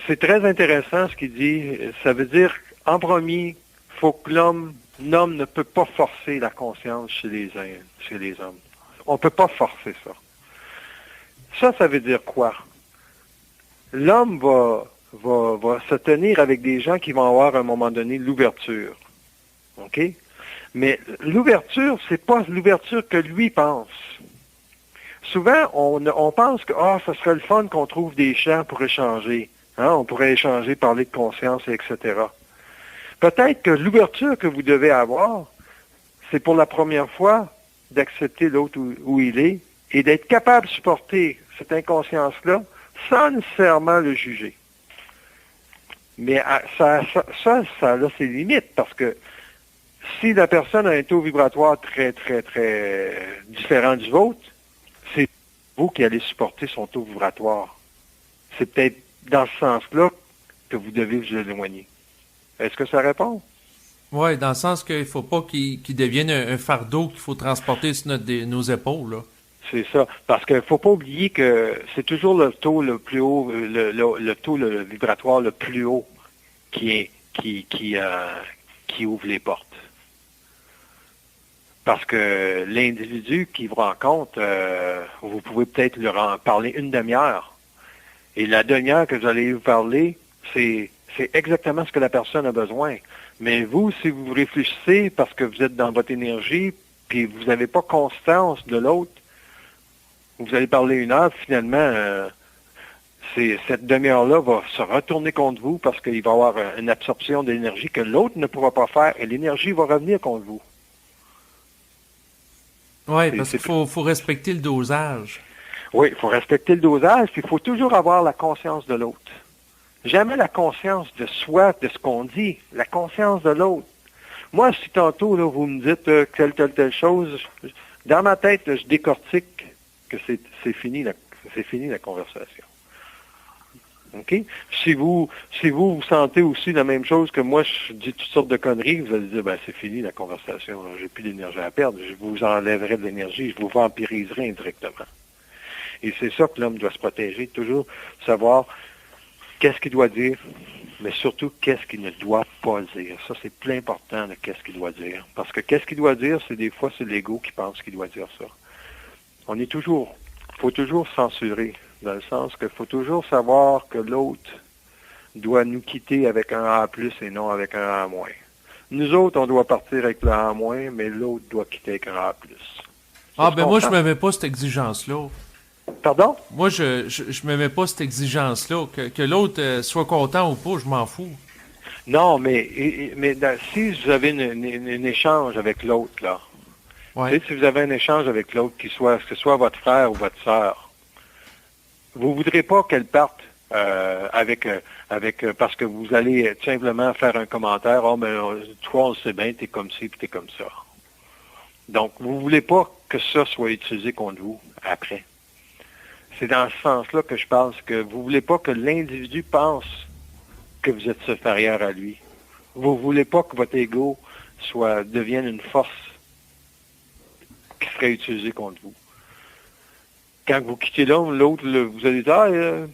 C'est très intéressant ce qu'il dit. Ça veut dire, en premier, faut que l'homme ne peut pas forcer la conscience chez les hommes. On peut pas forcer ça. Ça veut dire quoi? L'homme va se tenir avec des gens qui vont avoir à un moment donné l'ouverture. OK? Mais l'ouverture, c'est pas l'ouverture que lui pense. Souvent, on pense que ça serait le fun qu'on trouve des champs pour échanger. Hein? On pourrait échanger, parler de conscience, etc. Peut-être que l'ouverture que vous devez avoir, c'est pour la première fois d'accepter l'autre où il est et d'être capable de supporter cette inconscience-là sans nécessairement le juger. Mais ça a ses limites parce que si la personne a un taux vibratoire très, très, très différent du vôtre, c'est vous qui allez supporter son taux vibratoire. C'est peut-être dans ce sens-là que vous devez vous éloigner. Est-ce que ça répond? Oui, dans le sens qu'il faut pas qu'il devienne un fardeau qu'il faut transporter sur nos épaules, là. C'est ça. Parce qu'il ne faut pas oublier que c'est toujours le taux le plus haut, le taux vibratoire le plus haut qui ouvre les portes. Parce que l'individu qui vous rencontre, vous pouvez peut-être leur en parler une demi-heure. Et la demi-heure que vous allez vous parler, c'est exactement ce que la personne a besoin. Mais vous, si vous réfléchissez parce que vous êtes dans votre énergie, puis vous n'avez pas conscience de l'autre, vous allez parler une heure, finalement, cette demi-heure-là va se retourner contre vous parce qu'il va y avoir une absorption d'énergie que l'autre ne pourra pas faire et l'énergie va revenir contre vous. Oui, parce qu'il faut respecter le dosage. Oui, il faut respecter le dosage, puis il faut toujours avoir la conscience de l'autre. Jamais la conscience de soi, de ce qu'on dit, la conscience de l'autre. Moi, si tantôt, là, vous me dites telle chose, dans ma tête, là, je décortique que c'est fini la conversation. OK? Si vous sentez aussi la même chose que moi, je dis toutes sortes de conneries, vous allez dire, c'est fini la conversation, j'ai plus d'énergie à perdre, je vous enlèverai de l'énergie, je vous vampiriserai indirectement. Et c'est ça que l'homme doit se protéger, toujours savoir qu'est-ce qu'il doit dire, mais surtout qu'est-ce qu'il ne doit pas dire. Ça, c'est plus important de qu'est-ce qu'il doit dire. Parce que qu'est-ce qu'il doit dire, des fois, c'est l'ego qui pense qu'il doit dire ça. Faut toujours censurer, dans le sens qu'il faut toujours savoir que l'autre doit nous quitter avec un A+, et non avec un A-. Nous autres, on doit partir avec le A-, mais l'autre doit quitter avec un A+. Moi, je me mets pas cette exigence-là. Pardon? Moi, je me mets pas cette exigence-là. Que l'autre soit content ou pas, je m'en fous. Non, mais si vous avez un échange avec l'autre, là, ouais. Si vous avez un échange avec l'autre, que ce soit votre frère ou votre sœur, vous voudrez pas qu'elle parte parce que vous allez tout simplement faire un commentaire, toi, on le sait bien, t'es comme ci, puis t'es comme ça. Donc, vous voulez pas que ça soit utilisé contre vous après. C'est dans ce sens-là que je pense que vous voulez pas que l'individu pense que vous êtes supérieur à lui. Vous voulez pas que votre ego devienne une force qui serait utilisée contre vous. Quand vous quittez l'autre, vous allez dire,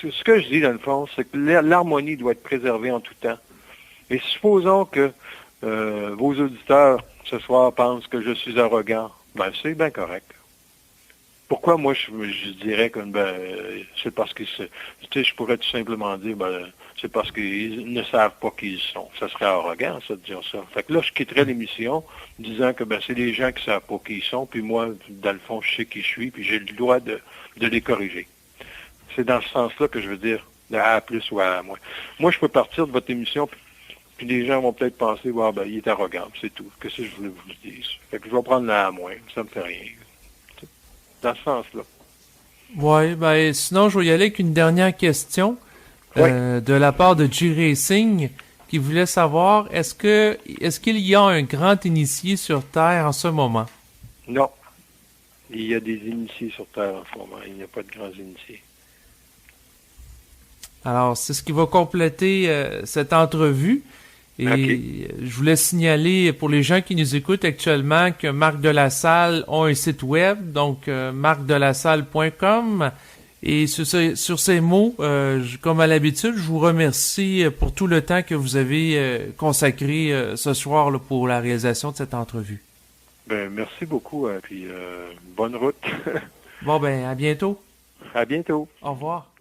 ce que je dis dans le fond, c'est que l'harmonie doit être préservée en tout temps. Et supposons que vos auditeurs ce soir pensent que je suis arrogant, c'est bien correct. Pourquoi moi je dirais que c'est parce que je pourrais tout simplement dire c'est parce qu'ils ne savent pas qui ils sont. Ça serait arrogant, ça, de dire ça. Fait que là, je quitterais l'émission disant que c'est des gens qui ne savent pas qui ils sont, puis moi, dans le fond, je sais qui je suis, puis j'ai le droit de les corriger. C'est dans ce sens-là que je veux dire de A+ ou A-. Moi, je peux partir de votre émission, puis les gens vont peut-être penser, il est arrogant, c'est tout. Qu'est-ce que je voulais vous dire? Fait que je vais prendre la A-, ça me fait rien. Dans ce sens-là. Oui, sinon, je vais y aller avec une dernière question de la part de G-Racing qui voulait savoir, est-ce qu'il y a un grand initié sur Terre en ce moment? Non. Il y a des initiés sur Terre en ce moment. Il n'y a pas de grands initiés. Alors, c'est ce qui va compléter cette entrevue. Et OK. je voulais signaler pour les gens qui nous écoutent actuellement que Marc Delassalle a un site web, donc marcdelassalle.com. Et sur ces mots, comme à l'habitude, je vous remercie pour tout le temps que vous avez consacré ce soir là, pour la réalisation de cette entrevue. Ben, merci beaucoup, puis bonne route. Bon, ben, à bientôt. À bientôt. Au revoir.